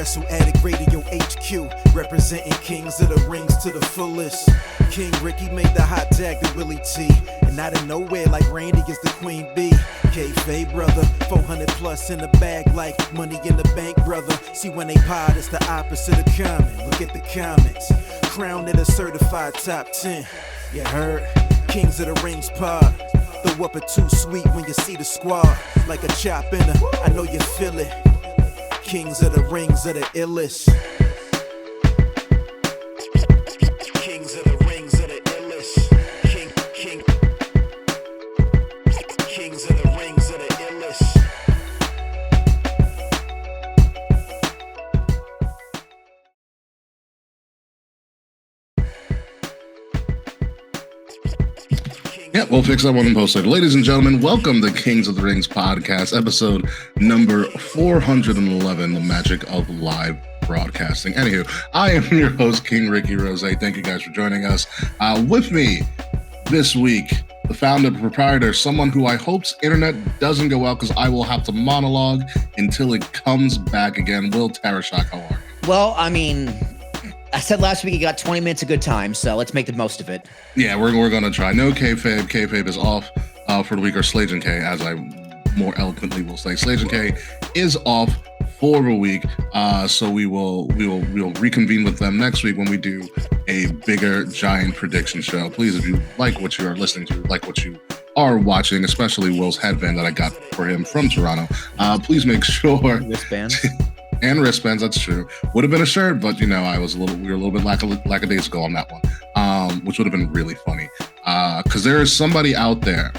Wrestle Addict Radio HQ, representing kings of the rings to the fullest. King Ricky made the hot tag to Willie T, and out of nowhere like Randy is the Queen Bee. K-Fay brother, 400 plus in the bag like money in the bank brother. See when they pod, it's the opposite of common. Look at the comments, crowned in a certified top 10. You heard? Kings of the Rings pod. Throw up a too sweet when you see the squad. Like a chop in a, I know you feel it. Kings of the Rings are the illest. Kings of the Rings are the illest. Kings of the Rings are the illest. Yeah, we'll fix that one in post later. Ladies and gentlemen, welcome to Kings of the Rings podcast, episode number 411, the magic of live broadcasting. Anywho, I am your host, King Ricky Rose. Thank you guys for joining us. With me this week, the founder, proprietor, someone who I hope's internet doesn't go out because I will have to monologue until it comes back again. Will Tarashak, how are you? Well, I mean, I said last week you got 20 minutes of good time, so let's make the most of it. Yeah, we're going to try. No kayfabe. Kayfabe is off for the week, or Slage and K, as I more eloquently will say. Slage and K is off for the week, so we'll reconvene with them next week when we do a bigger, giant prediction show. Please, if you like what you are listening to, like what you are watching, especially Will's headband that I got for him from Toronto, please make sure... Wristbands. And wristbands, that's true. Would have been a shirt, but we were a little bit lackadaisical on that one, which would have been really funny. Because there is somebody out there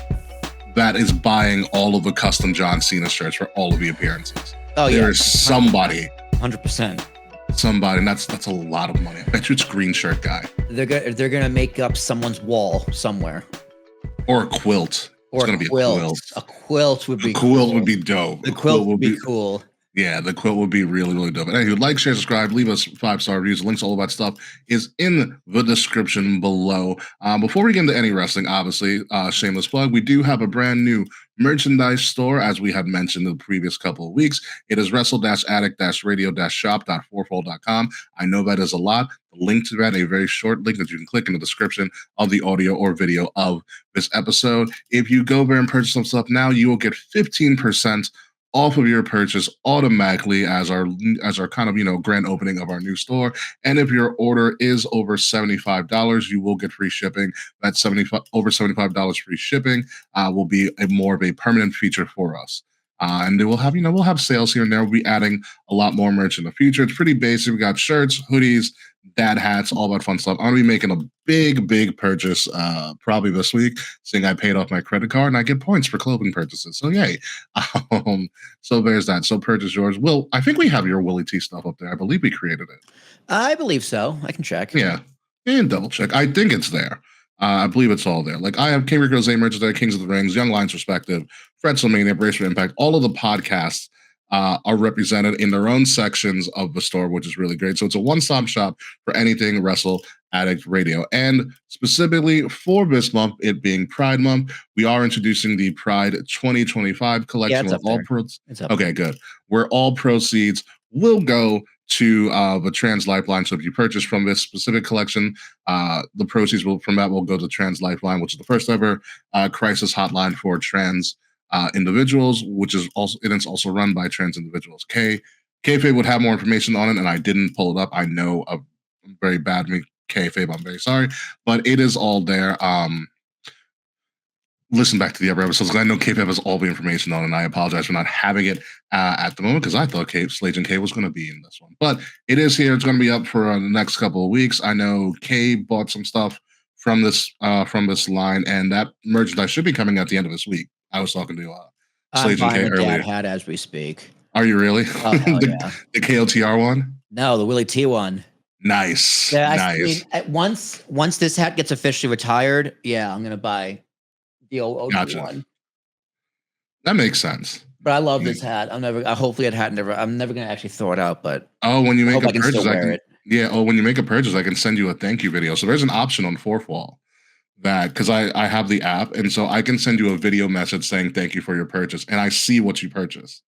that is buying all of the custom John Cena shirts for all of the appearances. Oh yeah, there is somebody, 100%. Somebody, and that's a lot of money. I bet you it's Green Shirt Guy. They're gonna make up someone's wall somewhere, or a quilt. Or it's gonna be a quilt. A quilt would be. A quilt would be dope. The quilt would be cool. Yeah, the quilt would be really, really dope. And anyway, like, share, subscribe, leave us 5-star reviews. Links to all of that stuff is in the description below. Before we get into any wrestling, obviously, shameless plug, we do have a brand new merchandise store, as we have mentioned in the previous couple of weeks. It is wrestle-addict-radio-shop.4fold.com. I know that is a lot. The link to that, a very short link that you can click in the description of the audio or video of this episode. If you go there and purchase some stuff now, you will get 15% off of your purchase automatically as our kind of grand opening of our new store. And if your order is over $75, you will get free shipping. That over $75 free shipping will be more of a permanent feature for us. And we'll have sales here and there. We'll be adding a lot more merch in the future. It's pretty basic. We got shirts, hoodies, dad hats, all that fun stuff. I'm gonna be making a big purchase probably this week, seeing I paid off my credit card and I get points for clothing purchases. So yay. So there's that. So purchase yours. Will, I think we have your Willie T stuff up there. I believe we created it. I believe so. I can check. Yeah. And double check. I think it's there. I believe it's all there. Like, I have King Rick Rose merch there, Kings of the Rings, Young Lions Perspective, Fretzelmania, Brace for Impact. All of the podcasts are represented in their own sections of the store, which is really great. So it's a one-stop shop for anything Wrestle Addict Radio. And specifically for this month, it being Pride Month, we are introducing the Pride 2025 collection. Yeah, okay, good. Where all proceeds will go to the Trans Lifeline. So if you purchase from this specific collection, the proceeds from that will go to Trans Lifeline, which is the first ever crisis hotline for trans individuals, which is also run by trans individuals. Kayfabe would have more information on it, and I didn't pull it up. I know I'm very bad with Kayfabe. I'm very sorry, but it is all there. Listen back to the other episodes, because I know Kayfabe has all the information on it, and I apologize for not having it at the moment, because I thought Slage and K was going to be in this one. But it is here. It's going to be up for the next couple of weeks. I know Kay bought some stuff from this line, and that merchandise should be coming at the end of this week. I was talking to Slage and K earlier. Dad hat as we speak. Are you really? Oh, yeah. The KOTR one? No, the Willie T one. Nice. Yeah, nice. I mean, once this hat gets officially retired, yeah, I'm gonna buy the old one. That makes sense. But I love this hat. I'm never gonna actually throw it out. But when you make a purchase, when you make a purchase, I can send you a thank you video. So there's an option on Fourth Wall that, because I have the app, and so I can send you a video message saying thank you for your purchase, and I see what you purchased.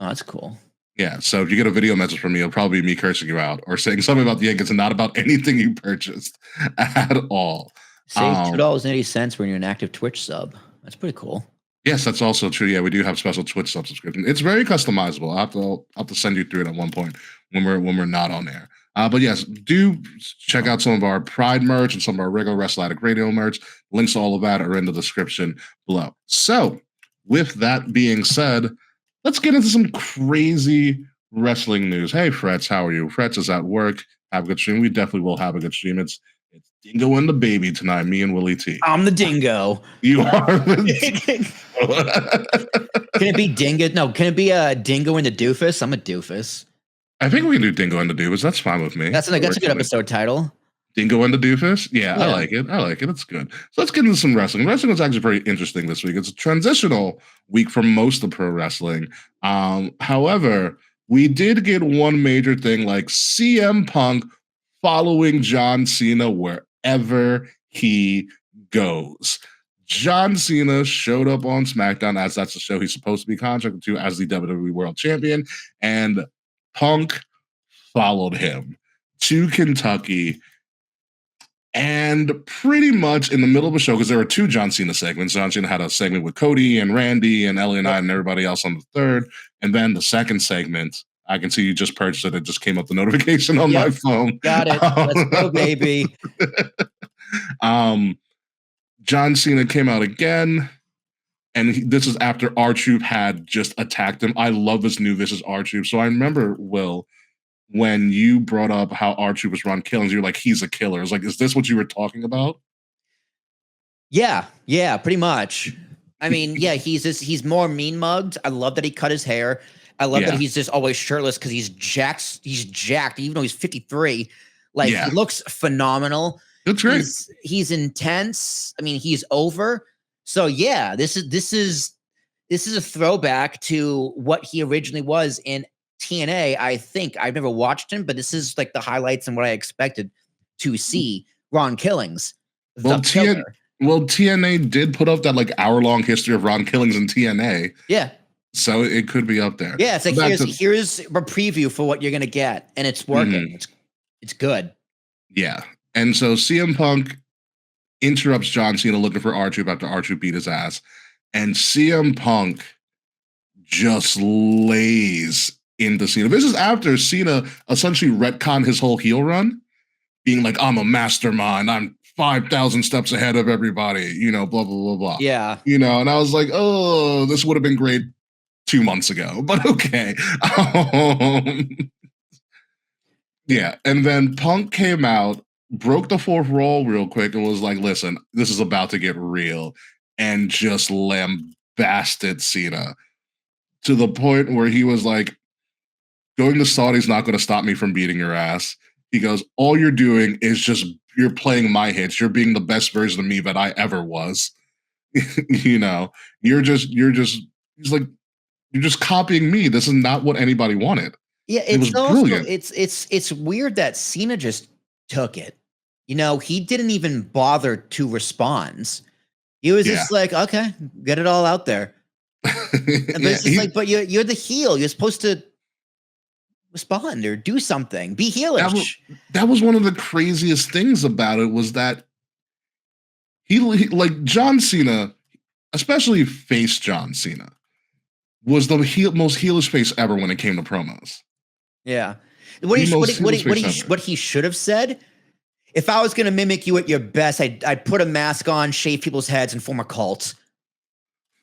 Oh, that's cool. Yeah, so if you get a video message from me, it'll probably be me cursing you out or saying something about the Yankees and not about anything you purchased at all. Save $2.80 when you're an active Twitch sub. That's pretty cool. Yes, that's also true. Yeah, we do have special Twitch subscription. It's very customizable. I'll have to send you through it at one point when we're not on air. But yes, do check out some of our Pride merch and some of our regular Wrestle Addict Radio merch. Links to all of that are in the description below. So, with that being said, let's get into some crazy wrestling news. Hey, Frets, how are you? Frets is at work. Have a good stream. We definitely will have a good stream. It's Dingo and the baby tonight, me and Willie T. I'm the Dingo. You are Can it be Dingo? No, can it be a Dingo and the Doofus? I'm a Doofus. I think we can do Dingo and the Doofus. That's fine with me. That's a good episode title. Dingo and the Doofus? Yeah, I like it. It's good. So let's get into some wrestling. Wrestling was actually very interesting this week. It's a transitional week for most of pro wrestling. However, we did get one major thing like CM Punk following John Cena wherever he goes. John Cena showed up on SmackDown, as that's the show he's supposed to be contracted to as the WWE World Champion, and Punk followed him to Kentucky. And pretty much in the middle of the show, because there were two John Cena segments. John Cena had a segment with Cody and Randy and Ellie and I and everybody else on the third. And then the second segment, I can see you just purchased it. It just came up the notification on my phone. Got it. Let's go, baby. John Cena came out again. And this is after R-Truth had just attacked him. I love this new Vicious R-Truth. So I remember, Will, when you brought up how R-Truth was Ron Killings, you're like, he's a killer. It's like, is this what you were talking about? Yeah, pretty much. I mean, yeah, he's more mean mugged. I love that he cut his hair. I love that he's just always shirtless because he's jacked, even though he's 53. Like, he looks phenomenal. That's great. He's intense. I mean, he's over. So yeah, this is a throwback to what he originally was in TNA. I think I've never watched him, but this is like the highlights and what I expected to see. Ron Killings, TNA did put up that like hour-long history of Ron Killings in TNA. Yeah. So it could be up there. Yeah, it's like here's a preview for what you're gonna get, and it's working. Mm-hmm. It's good. Yeah. And so CM Punk interrupts John Cena looking for R-Truth after R-Truth beat his ass. And CM Punk just lays into Cena. This is after Cena essentially retconned his whole heel run, being like, I'm a mastermind. I'm 5,000 steps ahead of everybody, blah, blah, blah, blah. Yeah. And I was like, oh, this would have been great 2 months ago, but okay. Yeah. And then Punk came out, broke the fourth wall real quick and was like, listen, this is about to get real, and just lambasted Cena to the point where he was like, going to Saudi's not going to stop me from beating your ass. He goes, all you're doing is you're playing my hits. You're being the best version of me that I ever was. He's like, you're just copying me. This is not what anybody wanted. Yeah. It's brilliant. It's weird that Cena just took it. He didn't even bother to respond. He was just like, okay, get it all out there. But you're the heel. You're supposed to respond or do something. Be heelish. That was one of the craziest things about it, was that he like John Cena, especially face John Cena, was the most heelish face ever when it came to promos. Yeah. What he should have said, if I was going to mimic you at your best, I'd put a mask on, shave people's heads, and form a cult.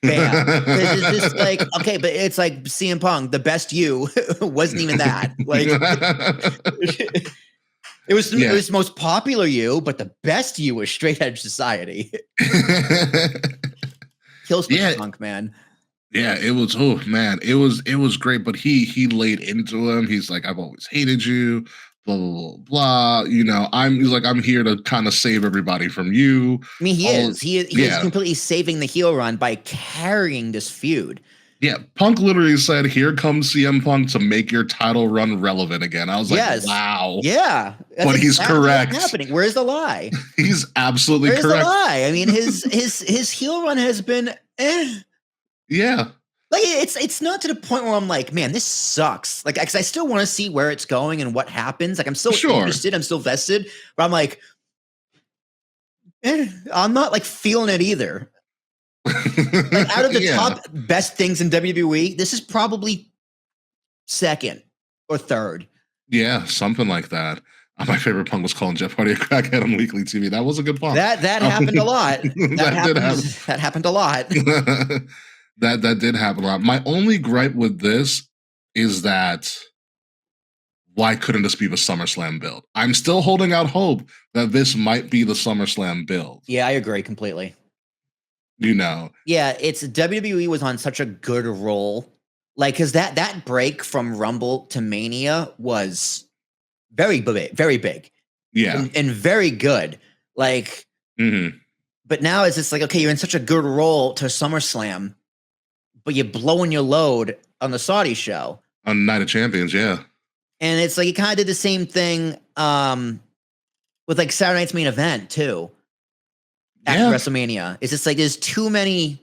Bam. It's just like, okay, but it's like CM Punk, the best you wasn't even that. Like, it was the most popular you, but the best you was straight edge society. Kills Punk, man. Yeah, it was. Oh man, it was great. But he laid into him. He's like, I've always hated you. Blah blah blah blah. I'm here to kind of save everybody from you. I mean, he is completely saving the heel run by carrying this feud. Yeah, Punk literally said, "Here comes CM Punk to make your title run relevant again." I was like, "Wow." Yeah, but he's correct. What's happening? Where's the lie? He's absolutely correct. Where's the lie? I mean, his heel run has been. Yeah. Like it's not to the point where I'm like, man, this sucks. Like, because I still want to see where it's going and what happens. Like, I'm still interested. I'm still vested, but I'm like, I'm not like feeling it either. Like, out of the top best things in WWE, this is probably second or third. Yeah, something like that. My favorite punk was calling Jeff Hardy a crackhead on weekly TV. That was a good punk. That happened a lot. That happened a lot. That did happen a lot. My only gripe with this is that why couldn't this be the SummerSlam build? I'm still holding out hope that this might be the SummerSlam build. Yeah, I agree completely. You know. Yeah, it's WWE was on such a good roll. Like, because that break from Rumble to Mania was very big, very big. Yeah. And very good. Like, but now it's just like, okay, you're in such a good roll to SummerSlam, but you're blowing your load on the Saudi show. On Night of Champions, yeah. And it's like, you kind of did the same thing with like Saturday Night's Main Event too. After WrestleMania. It's just like, there's too many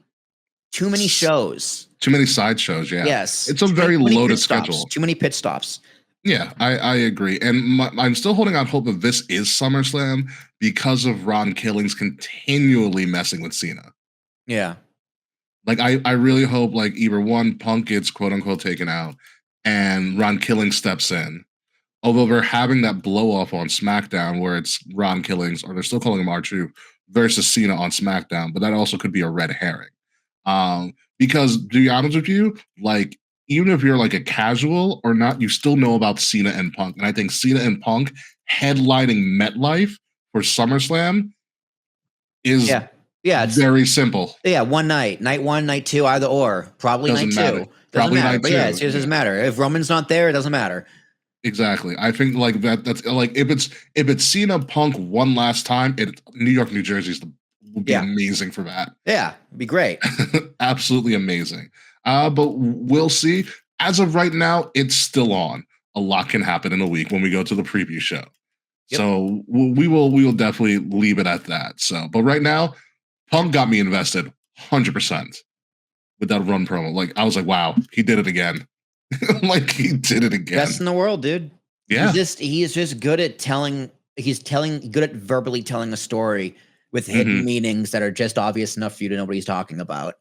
shows. Too many side shows, yeah. Yes. It's a very loaded schedule. Too many pit stops. Yeah, I agree. And I'm still holding out hope that this is SummerSlam because of Ron Killings continually messing with Cena. Yeah. Like, I really hope, like, either one, Punk gets quote-unquote taken out and Ron Killings steps in. Although they're having that blow-off on SmackDown where it's Ron Killings, or they're still calling him R-Truth, versus Cena on SmackDown, but that also could be a red herring. Because, to be honest with you, like, even if you're like a casual or not, you still know about Cena and Punk. And I think Cena and Punk headlining MetLife for SummerSlam is very simple. Yeah, one night. Night one, night two, either or. Probably night two. Doesn't matter. But yeah, it doesn't matter. If Roman's not there, it doesn't matter. Exactly. I think like that's like if it's Cena Punk one last time, New York, New Jersey would be amazing for that. Yeah, it'd be great. Absolutely amazing. But we'll see. As of right now, it's still on. A lot can happen in a week when we go to the preview show. Yep. So we will definitely leave it at that. So, but right now, Punk got me invested 100% with that run promo. Like, I was like, wow, he did it again. Like, he did it again. Best in the world, dude. Yeah. He is just good at good at verbally telling a story with hidden meanings that are just obvious enough for you to know what he's talking about.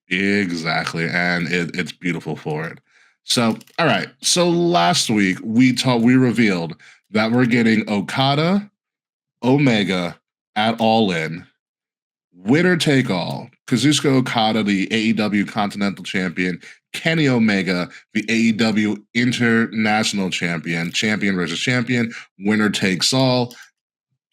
Exactly. And it's beautiful for it. So, all right. So last week we revealed that we're getting Okada, Omega at All In. Winner take all. Kazuchika Okada, the AEW Continental Champion. Kenny Omega, the AEW International Champion. Champion versus champion. Winner takes all.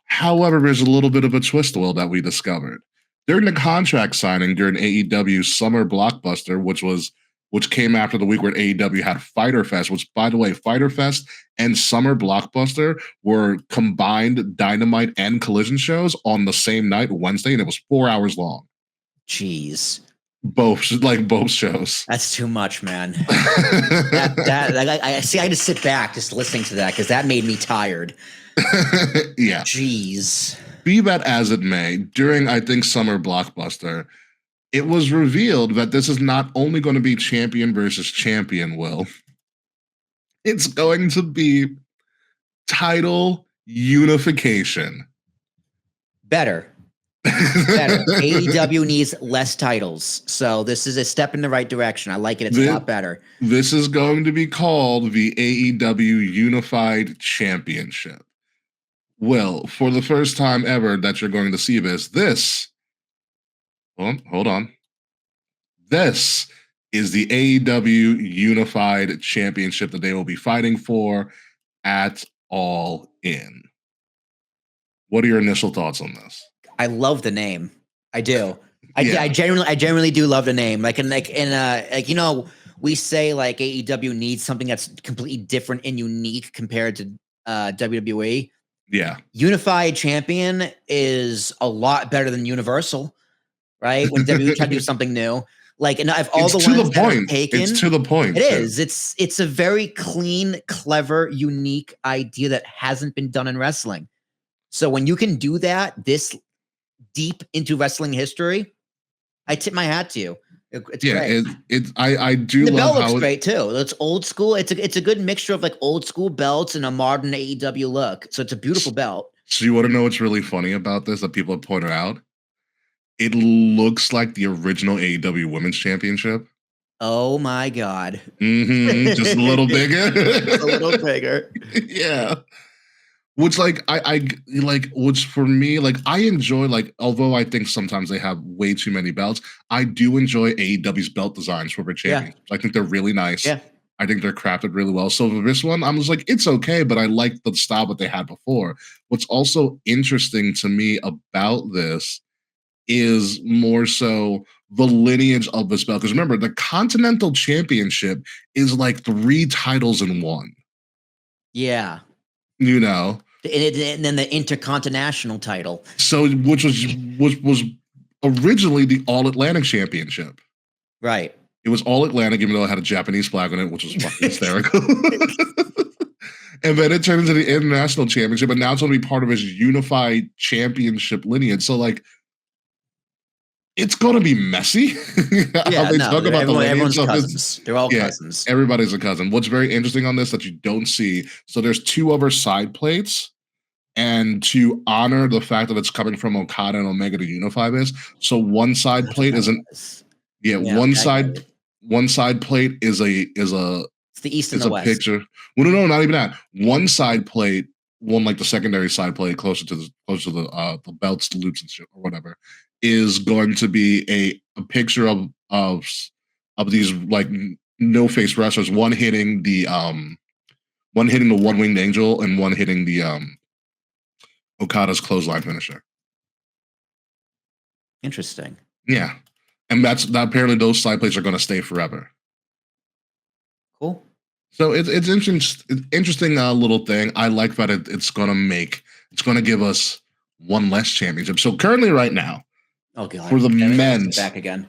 However, there's a little bit of a twist will that we discovered. During the contract signing during AEW Summer Blockbuster, which came after the week where AEW had Fyter Fest, which, by the way, Fyter Fest and Summer Blockbuster were combined Dynamite and Collision shows on the same night, Wednesday, and it was 4 hours long. Jeez. Both shows. That's too much, man. I just sit back just listening to that because that made me tired. Yeah. Jeez. Be that as it may, during, I think, Summer Blockbuster, it was revealed that this is not only going to be champion versus champion, Will. It's going to be title unification. Better. AEW needs less titles. So this is a step in the right direction. I like it. It's a lot better. This is going to be called the AEW Unified Championship. Well, for the first time ever that you're going to see this, hold on. This is the AEW Unified Championship that they will be fighting for at All In. What are your initial thoughts on this? I love the name. I do. I genuinely do love the name. Like you know, we say like AEW needs something that's completely different and unique compared to WWE. Yeah. Unified Champion is a lot better than Universal, right? When WWE tried to do something new. Like, and if all the ones that are taken, it's to the point. It is. It's a very clean, clever, unique idea that hasn't been done in wrestling. So when you can do that this deep into wrestling history, I tip my hat to you. It's great. I do the love belt looks how great too. It's old school. It's a good mixture of like old school belts and a modern AEW look. So it's a beautiful belt. So you want to know what's really funny about this that people have pointed out? It looks like the original AEW Women's Championship. Oh my God. Just a little bigger. A little bigger. Yeah. Which like I like which for me, like I enjoy, like, although I think sometimes they have way too many belts, I do enjoy AEW's belt designs for their champions. I think they're really nice. Yeah. I think they're crafted really well. So for this one, I'm just like, it's okay, but I like the style that they had before. What's also interesting to me about this is more so the lineage of this belt. Because remember, the Continental Championship is like 3 titles in one. Yeah. You know? And then the Intercontinental title. So which was originally the All Atlantic Championship. Right. It was All Atlantic, even though it had a Japanese flag on it, which was fucking hysterical. And then it turned into the International Championship, and now it's going to be part of his unified championship lineage. So, like, it's going to be messy. Yeah, everyone's cousins. They're all cousins. Everybody's a cousin. What's very interesting on this that you don't see, so there's 2 other side plates, and to honor the fact that it's coming from Okada and Omega to unify this, so one side plate isn't. Yeah, one side plate is it's the East and the West. Picture. Well, no, not even that. One side plate, like the secondary side plate, closer to the belts, the loops and shit or whatever, is going to be a picture of these like no face wrestlers. One hitting the one winged angel and one hitting the Okada's clothesline finisher. Interesting. Yeah, and that apparently those side plates are going to stay forever. Cool. So it's interesting little thing. I like that it's going to give us one less championship. So currently right now, oh God, for the men's, back again.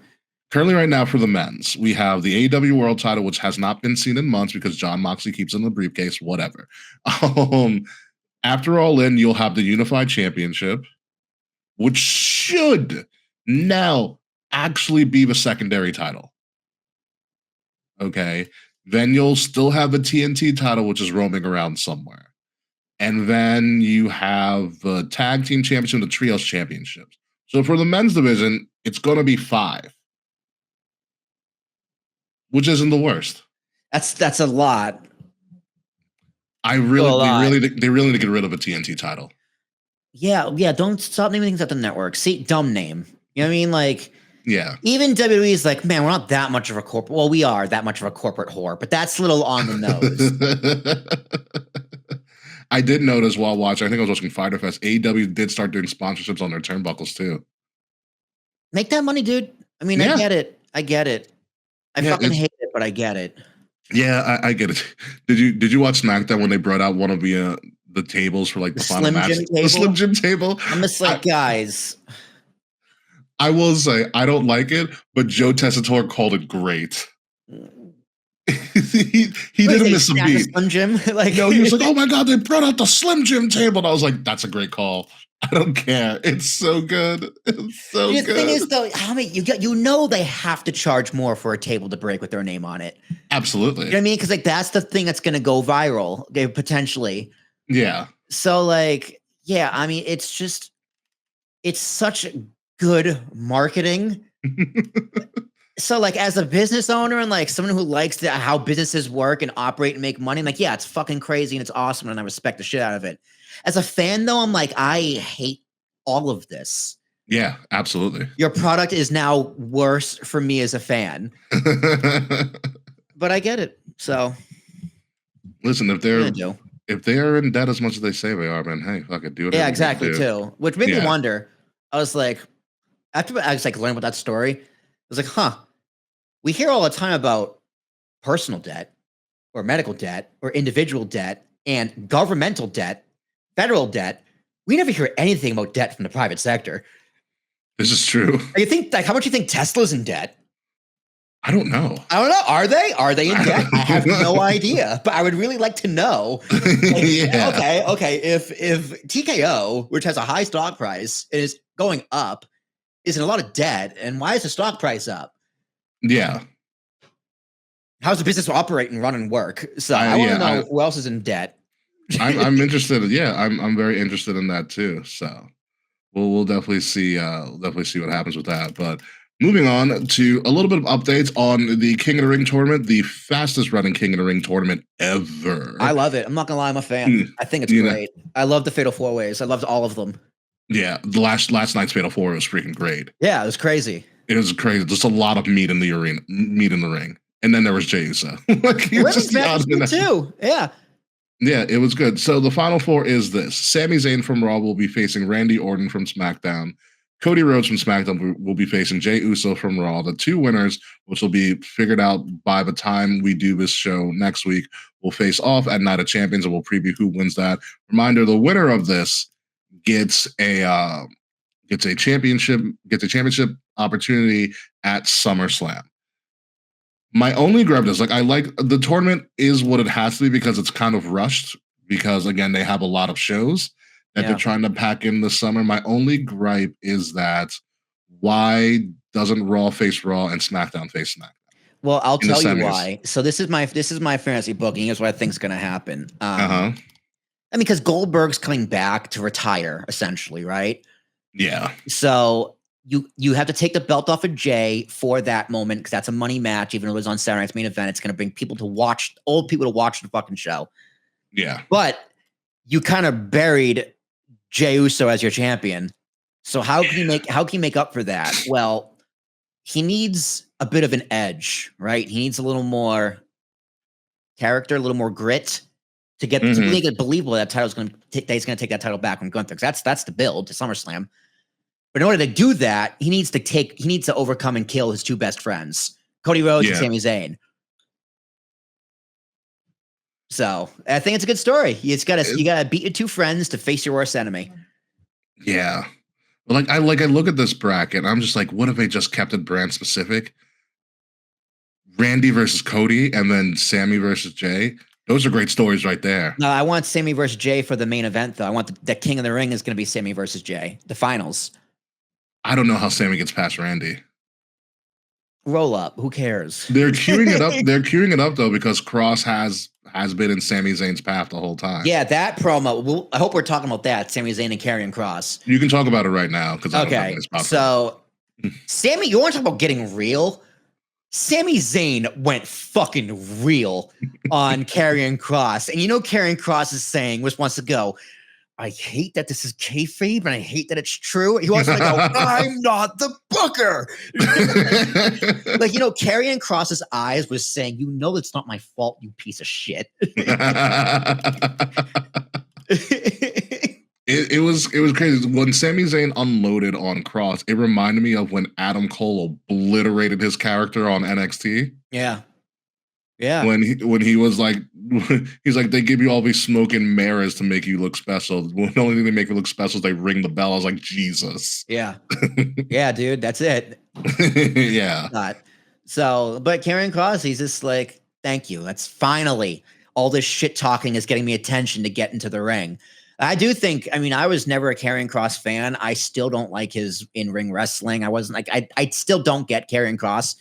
Currently right now for the men's, we have the AEW World Title, which has not been seen in months because Jon Moxley keeps it in the briefcase. Whatever. After All In, you'll have the Unified Championship, which should now actually be the secondary title. Okay. Then you'll still have the TNT title, which is roaming around somewhere. And then you have the Tag Team Championship and the Trios Championships. So for the men's division, it's going to be 5. Which isn't the worst. That's a lot. They really need to get rid of a TNT title. Yeah. Don't stop naming things at the network. See, dumb name. You know what I mean? Like, yeah. Even WWE is like, man, we're not that much of a corporate. Well, we are that much of a corporate whore, but that's a little on the nose. I did notice while watching, I think I was watching Fyter Fest, AEW did start doing sponsorships on their turnbuckles too. Make that money, dude. I mean, yeah. I get it. I fucking hate it, but I get it. Yeah, I get it. Did you watch SmackDown when they brought out one of the tables for like the final match? The Slim Jim table? I'm just like, guys. I will say, I don't like it, but Joe Tessitore called it great. he didn't miss a beat. Slim Jim? Like, no, he was like, oh my God, they brought out the Slim Jim table. And I was like, that's a great call. I don't care. It's so good. It's so good. The thing is, though, they have to charge more for a table to break with their name on it. Absolutely. You know what I mean? Because like that's the thing that's going to go viral, potentially. Yeah. So like, yeah, I mean, it's such good marketing. So like as a business owner and like someone who likes how businesses work and operate and make money, I'm like, yeah, it's fucking crazy and it's awesome and I respect the shit out of it. As a fan though, I'm like, I hate all of this. Yeah, absolutely. Your product is now worse for me as a fan. But I get it. So listen, if they are in debt as much as they say they are, man, hey, fuck it, do it. Yeah, exactly too. Which made me wonder. I was like, after I was like learning about that story, I was like, huh, we hear all the time about personal debt or medical debt or individual debt and governmental debt, federal debt. We never hear anything about debt from the private sector. This is true. You think like how much you think Tesla's in debt? I don't know. Are they in debt? I have no idea, but I would really like to know. Like, yeah. Okay. If TKO, which has a high stock price, is going up, is in a lot of debt, and why is the stock price up? Yeah. How's the business operate and run and work? So I want to know who else is in debt. I'm interested. Yeah, I'm very interested in that too. So we'll definitely see what happens with that. But moving on to a little bit of updates on the King of the Ring tournament, the fastest running King of the Ring tournament ever. I love it. I'm not gonna lie, I'm a fan. I think it's great. I love the Fatal 4-Ways. I loved all of them. Yeah, the last night's Fatal 4 was freaking great. Yeah, it was crazy. It was crazy. Just a lot of meat in the ring. And then there was Jey Uso. Like, he was just the too. Yeah. Yeah, it was good. So the final four is this. Sami Zayn from Raw will be facing Randy Orton from SmackDown. Cody Rhodes from SmackDown will be facing Jey Uso from Raw. The two winners, which will be figured out by the time we do this show next week, will face off at Night of Champions, and we'll preview who wins that. Reminder, the winner of this gets a championship opportunity at SummerSlam. My only gripe is, like, I like the tournament is what it has to be because it's kind of rushed because, again, they have a lot of shows that they're trying to pack in this summer. My only gripe is that why doesn't Raw face Raw and SmackDown face SmackDown? Well, I'll tell you why. So this is my fantasy booking. Here's what I think is going to happen. I mean, because Goldberg's coming back to retire, essentially, right? Yeah. So you have to take the belt off of Jey for that moment because that's a money match. Even though it was on Saturday night's main event, it's going to bring people to watch, old people to watch the fucking show. Yeah. But you kind of buried Jey Uso as your champion. So how can you make up for that? Well, he needs a bit of an edge, right? He needs a little more character, a little more grit to get to make it believable that he's going to take that title back from Gunther. That's the build to SummerSlam. But in order to do that, he needs to overcome and kill his two best friends, Cody Rhodes and Sami Zayn. So I think it's a good story. You gotta beat your two friends to face your worst enemy. Yeah. But I look at this bracket and I'm just like, what if they just kept it brand specific? Randy versus Cody and then Sami versus Jey. Those are great stories right there. No, I want Sami versus Jey for the main event, though. I want the King of the Ring is going to be Sami versus Jey, the finals. I don't know how Sami gets past Randy. Roll up. Who cares? They're queuing it up. They're queuing it up though because Cross has been in Sami Zayn's path the whole time. Yeah, that promo. I hope we're talking about that. Sami Zayn and Karrion Kross. You can talk about it right now because okay. So, Sami, you want to talk about getting real? Sami Zayn went fucking real on Karrion Kross, and you know Karrion Kross is saying, which wants to go, I hate that this is kayfabe, and I hate that it's true. He wants to go, I'm not the booker. Like, you know, Karrion Kross's eyes was saying, you know, it's not my fault, you piece of shit. It was crazy. When Sami Zayn unloaded on Kross, it reminded me of when Adam Cole obliterated his character on NXT. Yeah. Yeah. When he was like, he's like, they give you all these smoking mirrors to make you look special. The only thing they make you look special is they ring the bell. I was like, Jesus. Yeah. Yeah, dude, that's it. Yeah. But Karrion Kross, he's just like, thank you. That's finally all this shit talking is getting me attention to get into the ring. I do think, I mean, I was never a Karrion Kross fan. I still don't like his in-ring wrestling. I wasn't like, I still don't get Karrion Kross.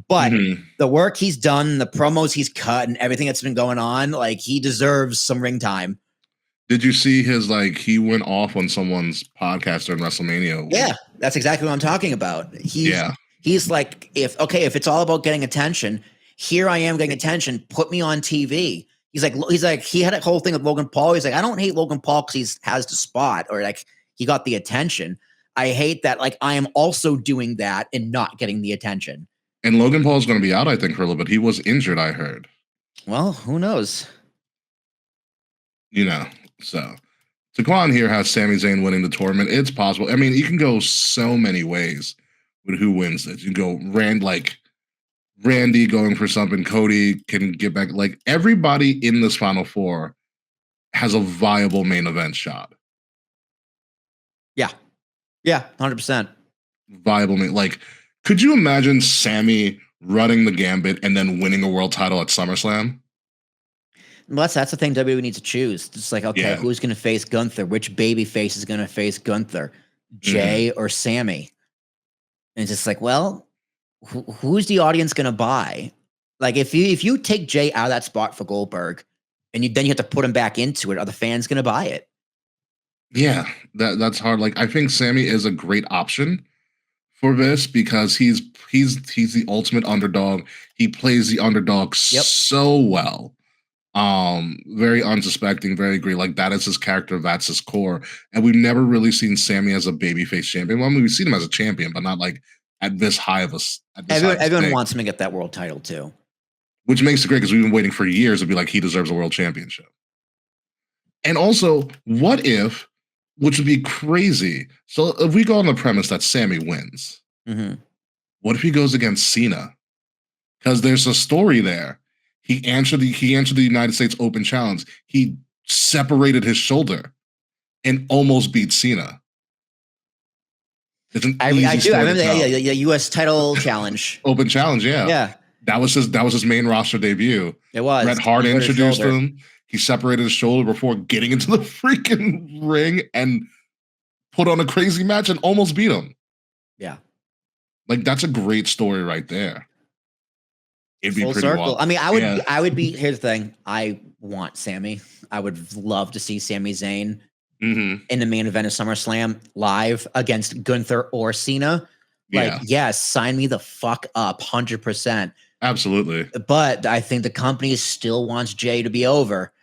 But the work he's done, the promos he's cut, and everything that's been going on, like, he deserves some ring time. Did you see his, like, he went off on someone's podcast during WrestleMania? Yeah, that's exactly what I'm talking about. He's like, if it's all about getting attention, here I am getting attention, put me on TV. He's like, he had a whole thing with Logan Paul. He's like, I don't hate Logan Paul because he has the spot or like he got the attention. I hate that, like, I am also doing that and not getting the attention. And Logan Paul is going to be out, I think, for a little bit. He was injured, I heard. Well, who knows? You know, so Taquan here has Sami Zayn winning the tournament. It's possible. I mean, you can go so many ways with who wins this. You can go Randy going for something. Cody can get back. Like, everybody in this Final Four has a viable main event shot. Yeah. Yeah, 100%. Viable main, like, could you imagine Sami running the gambit and then winning a world title at SummerSlam? Well, that's the thing WWE needs to choose. It's like, okay, who's going to face Gunther? Which baby face is going to face Gunther? Jey or Sami? And it's just like, well, who's the audience gonna buy? Like if you take Jay out of that spot for Goldberg, and then you have to put him back into it, are the fans gonna buy it? Yeah, that's hard. Like I think Sammy is a great option for this because he's the ultimate underdog. He plays the underdog so well. Very unsuspecting, very great. Like that is his character, that's his core. And we've never really seen Sammy as a babyface champion. Well, I mean, we've seen him as a champion, but not like at this high of a. Everyone wants him to get that world title too, which makes it great because we've been waiting for years to be like he deserves a world championship. And also, what if, which would be crazy? So if we go on the premise that Sammy wins, what if he goes against Cena? Because there's a story there. He answered the United States Open Challenge. He separated his shoulder and almost beat Cena. It's an I do. I remember the U.S. title challenge. Open Challenge, yeah. Yeah. That was his main roster debut. It was. Bret Hart introduced him. He separated his shoulder before getting into the freaking ring and put on a crazy match and almost beat him. Yeah. Like that's a great story right there. It'd be full pretty circle. wild. I mean, I would be. Here's the thing. I want Sammy. I would love to see Sami Zayn in the main event of SummerSlam live against Gunther or Cena. Like, yes, sign me the fuck up, 100%. Absolutely. But I think the company still wants Jay to be over,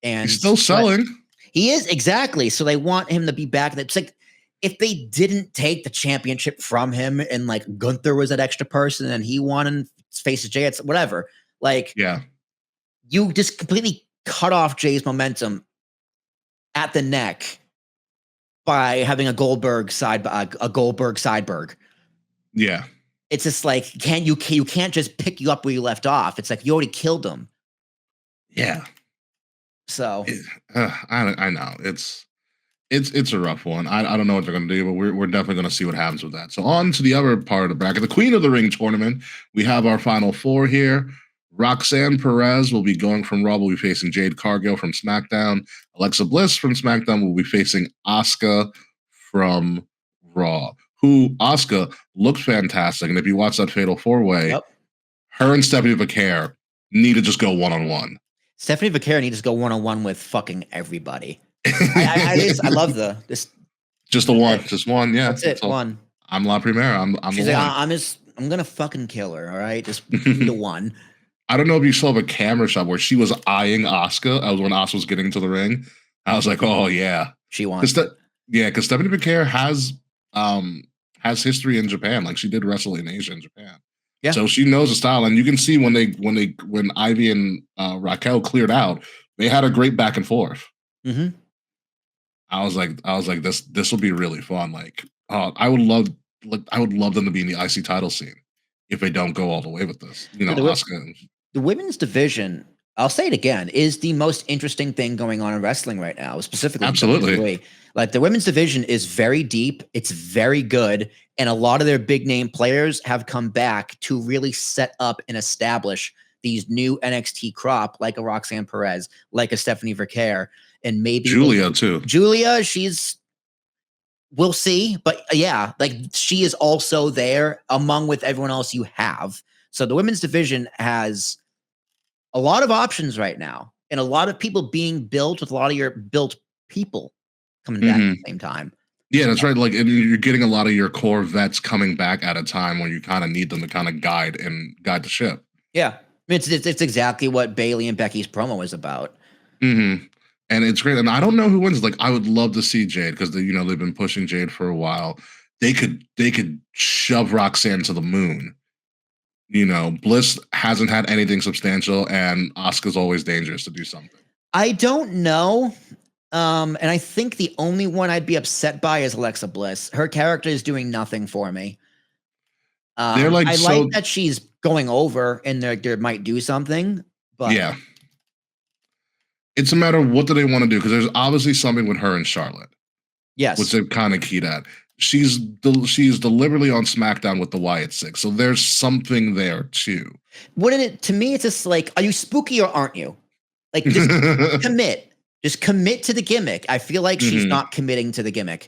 and he's still selling. He is, exactly. So they want him to be back. It's like if they didn't take the championship from him, and like Gunther was that extra person, and he won and faces Jay, it's whatever. Like, you just completely cut off Jay's momentum at the neck by having a Goldberg Sideberg. Yeah, it's just like you can't just pick you up where you left off. It's like you already killed him. Yeah. So I know it's a rough one. I don't know what they're going to do, but we're definitely going to see what happens with that. So on to the other part of the bracket, the Queen of the Ring tournament. We have our final four here. Roxanne Perez will be going from Raw. Will be facing Jade Cargill from SmackDown. Alexa Bliss from SmackDown will be facing Asuka from Raw. Who Asuka looked fantastic, and if you watch that Fatal 4-Way, her and Stephanie Vaquer need to just go one-on-one. Stephanie Vaquer needs to go one-on-one with fucking everybody. I love just the one, just one, yeah. That's it, one. I'm La Primera. I'm She's the like, one. I'm gonna fucking kill her. All right, just the one. I don't know if you saw the camera shot where she was eyeing Asuka. I was when Asuka was getting into the ring. I was like, oh yeah, she wants. Because Stephanie Vaquer has history in Japan. Like she did wrestle in Asia and Japan. Yeah. So she knows the style, and you can see when Ivy and Raquel cleared out, they had a great back and forth. I was like, this will be really fun. Like, I would love them to be in the IC title scene if they don't go all the way with this. You know, the women's division, I'll say it again, is the most interesting thing going on in wrestling right now, specifically. Absolutely. Like the women's division is very deep. It's very good. And a lot of their big name players have come back to really set up and establish these new NXT crop, like a Roxanne Perez, like a Stephanie Vaquer, and maybe Julia too. Julia, we'll see. But yeah, like she is also there among with everyone else you have. So the women's division has a lot of options right now, and a lot of people being built with a lot of your built people coming back at the same time. Yeah, that's right. Like, and you're getting a lot of your core vets coming back at a time when you kind of need them to kind of guide the ship. Yeah, it's exactly what Bayley and Becky's promo was about. And it's great. And I don't know who wins. Like, I would love to see Jade because they've been pushing Jade for a while. They could shove Roxanne to the moon. Bliss hasn't had anything substantial, and Asuka's always dangerous to do something. I don't know. And I think the only one I'd be upset by is Alexa Bliss. Her character is doing nothing for me. I like that she's going over and there might do something, but yeah, it's a matter of what do they want to do, because there's obviously something with her and Charlotte. Yes, which they've kind of keyed at. She's deliberately on SmackDown with the Wyatt Six, so there's something there too. To me, it's just like, are you spooky or aren't you? Like, just commit. Just commit to the gimmick. I feel like she's not committing to the gimmick.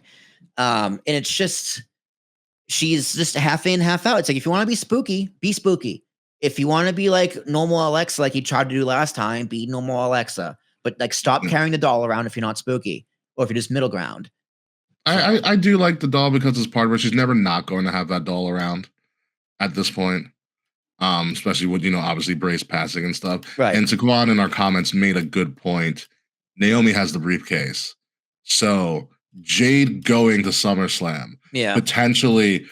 And it's just, she's just half in, half out. It's like, if you want to be spooky, be spooky. If you want to be like normal Alexa, like you tried to do last time, be normal Alexa. But like, stop carrying the doll around if you're not spooky, or if you're just middle ground. I do like the doll because it's part of it. She's never not going to have that doll around at this point. Especially with, obviously Bray's passing and stuff. Right. And Saquon in our comments made a good point. Naomi has the briefcase. So Jade going to SummerSlam. Yeah. Potentially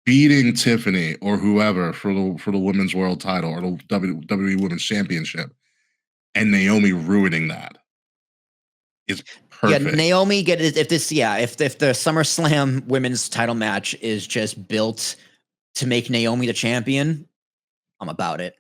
beating Tiffany or whoever for the women's world title or the WWE Women's Championship. And Naomi ruining that is perfect. Yeah, Naomi if the SummerSlam women's title match is just built to make Naomi the champion, I'm about it.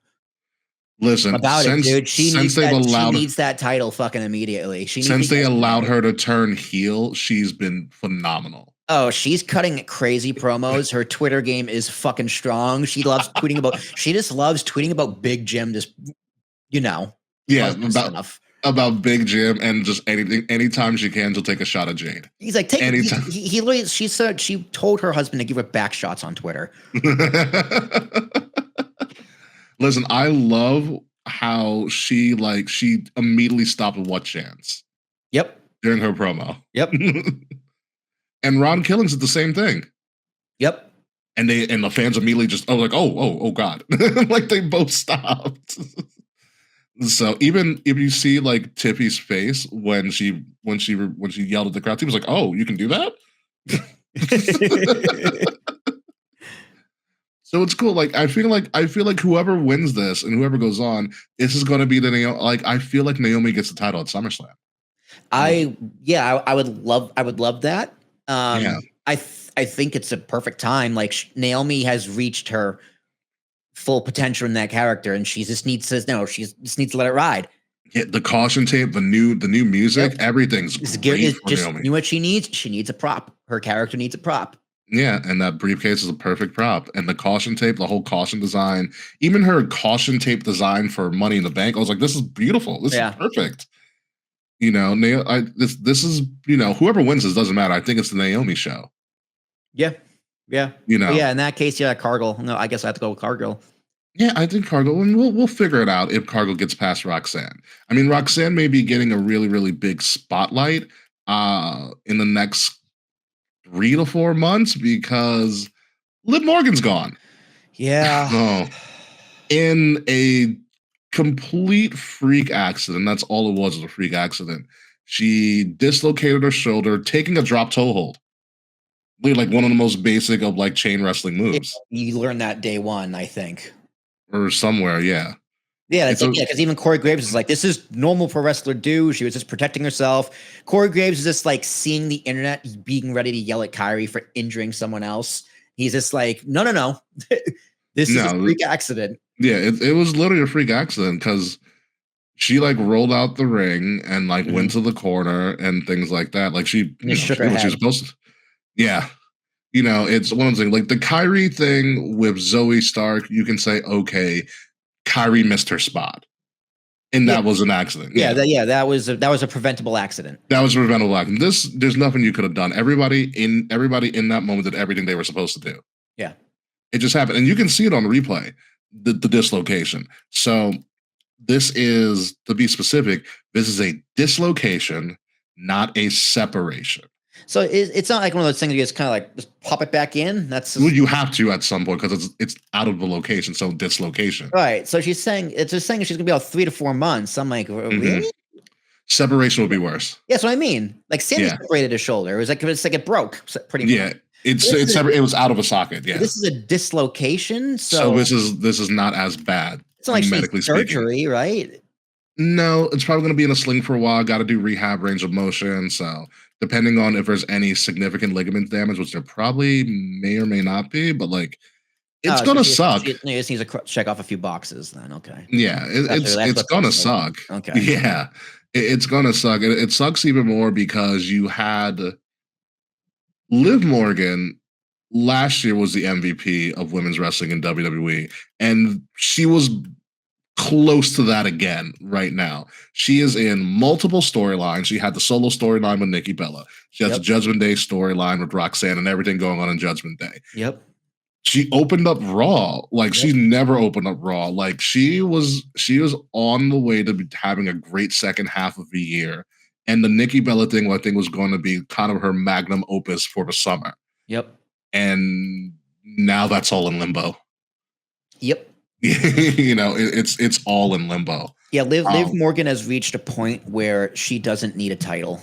Listen, dude. She needs that title fucking immediately. Since they allowed her to turn heel, she's been phenomenal. Oh, she's cutting crazy promos. Her Twitter game is fucking strong. She loves tweeting about Big Jim. Just about Big Jim and just anything. Anytime she can, she'll take a shot at Jade. He's like, she said she told her husband to give her back shots on Twitter. Listen, I love how she immediately stopped What Chance. Yep. During her promo. Yep. And Ron Killings did the same thing. Yep. And the fans immediately just oh God. Like they both stopped. So even if you see like Tiffy's face when she yelled at the crowd, he was like, "Oh, you can do that." So it's cool. Like I feel like whoever wins this and whoever goes on, this is going to be I feel like Naomi gets the title at SummerSlam. I would love that. I think it's a perfect time. Like Naomi has reached her full potential in that character, and she just needs to let it ride. Yeah, the caution tape, the new music, everything's great for Naomi. You know what she needs? She needs a prop. Her character needs a prop. Yeah, and that briefcase is a perfect prop. And the caution tape, the whole caution design, even her caution tape design for Money in the Bank, I was like, this is beautiful. This is perfect. This is whoever wins this doesn't matter. I think it's the Naomi show. Yeah. In that case, Cargill. No, I guess I have to go with Cargill. Yeah, I think Cargill, and we'll figure it out if Cargill gets past Roxanne. I mean, Roxanne may be getting a really, really big spotlight in the next 3 to 4 months because Liv Morgan's gone. Yeah. In a complete freak accident. That's all it was a freak accident. She dislocated her shoulder, taking a drop toe hold. Like one of the most basic of like chain wrestling moves. You learned that day one, I think. Or somewhere, yeah. Yeah, because even Corey Graves is like, this is normal for a wrestler do. She was just protecting herself. Corey Graves is just like seeing the internet, being ready to yell at Kyrie for injuring someone else. He's just like, no. This is a freak accident. Yeah, it was literally a freak accident because she like rolled out the ring and like went to the corner and things like that. Like she shook her head. She was supposed to. Yeah. It's one of the things like the Kyrie thing with Zoe Stark, you can say, okay, Kyrie missed her spot. And that was an accident. That was a preventable accident. That was a preventable accident. There's nothing you could have done. Everybody in that moment did everything they were supposed to do. Yeah. It just happened. And you can see it on the replay, the dislocation. So this is, to be specific, this is a dislocation, not a separation. So it's not like one of those things you just kind of like just pop it back in. You have to at some point because it's out of the location. So dislocation. Right. So she's saying she's gonna be out 3 to 4 months. I'm like, really? Separation would be worse. Yeah, that's what I mean. Like Sandy separated his shoulder. It was like it broke pretty much. Yeah. It was out of a socket. Yeah. This is a dislocation. So this is not as bad. It's not like medically surgery, speaking. Right? No, it's probably going to be in a sling for a while. Got to do rehab, range of motion. So depending on if there's any significant ligament damage, which there probably may or may not be, but like it's going to suck. She just needs to check off a few boxes then. Okay. Yeah, it's going to suck. Okay. Yeah, it's going to suck. It sucks even more because you had Liv Morgan last year was the MVP of women's wrestling in WWE, and she was close to that again right now. She is in multiple storylines. She had the solo storyline with Nikki Bella. She has the Judgment Day storyline with Roxanne and everything going on in Judgment Day. Yep. She opened up Raw. Like, she's never opened up Raw. Like, she was on the way to be having a great second half of the year. And the Nikki Bella thing, I think, was going to be kind of her magnum opus for the summer. Yep. And now that's all in limbo. Yep. You know, it's all in limbo. Yeah, Liv Morgan has reached a point where she doesn't need a title,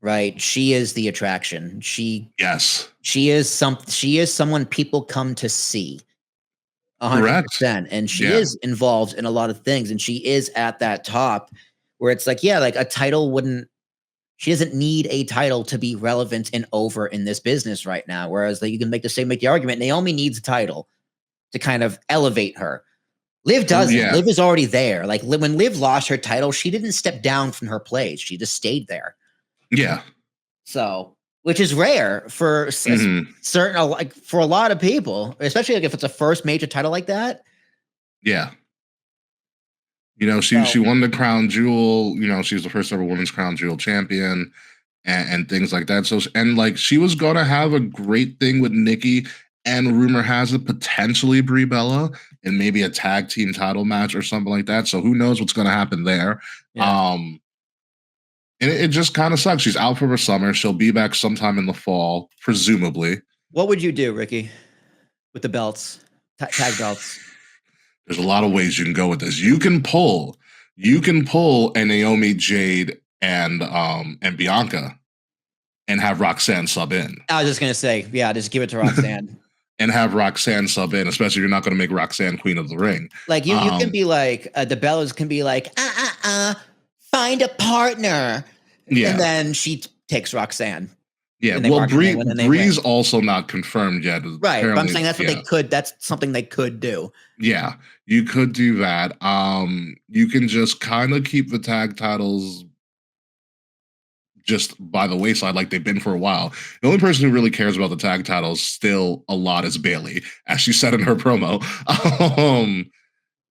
right? She is the attraction. She is someone people come to see. 100%. And she is involved in a lot of things, and she is at that top where it's like, yeah, like a title wouldn't. She doesn't need a title to be relevant and over in this business right now. Whereas like, you can make the argument Naomi needs a title to kind of elevate her. Liv doesn't. Liv is already there. Like when Liv lost her title, she didn't step down from her place. She just stayed there. Yeah. So, which is rare for certain, like for a lot of people, especially like if it's a first major title like that. Yeah. You know, she won the crown jewel. You know, she was the first ever women's crown jewel champion and things like that. So, and like she was going to have a great thing with Nikki, and rumor has it potentially Brie Bella in maybe a tag team title match or something like that. So who knows what's going to happen there. Yeah. And it just kind of sucks. She's out for the summer. She'll be back sometime in the fall, presumably. What would you do, Ricky, with the belts, tag belts? There's a lot of ways you can go with this. You can pull a Naomi, Jade, and Bianca, and have Roxanne sub in. I was just gonna say, yeah, just give it to Roxanne. And have Roxanne sub in, especially if you're not going to make Roxanne Queen of the Ring. Like you can be like the Bellas can be like, find a partner. Yeah, and then she takes Roxanne. Yeah, well, Brie's also not confirmed yet. Right, but I'm saying that's what they could. That's something they could do. Yeah, you could do that. You can just kind of keep the tag titles just by the wayside, like they've been for a while. The only person who really cares about the tag titles still a lot is Bayley, as she said in her promo.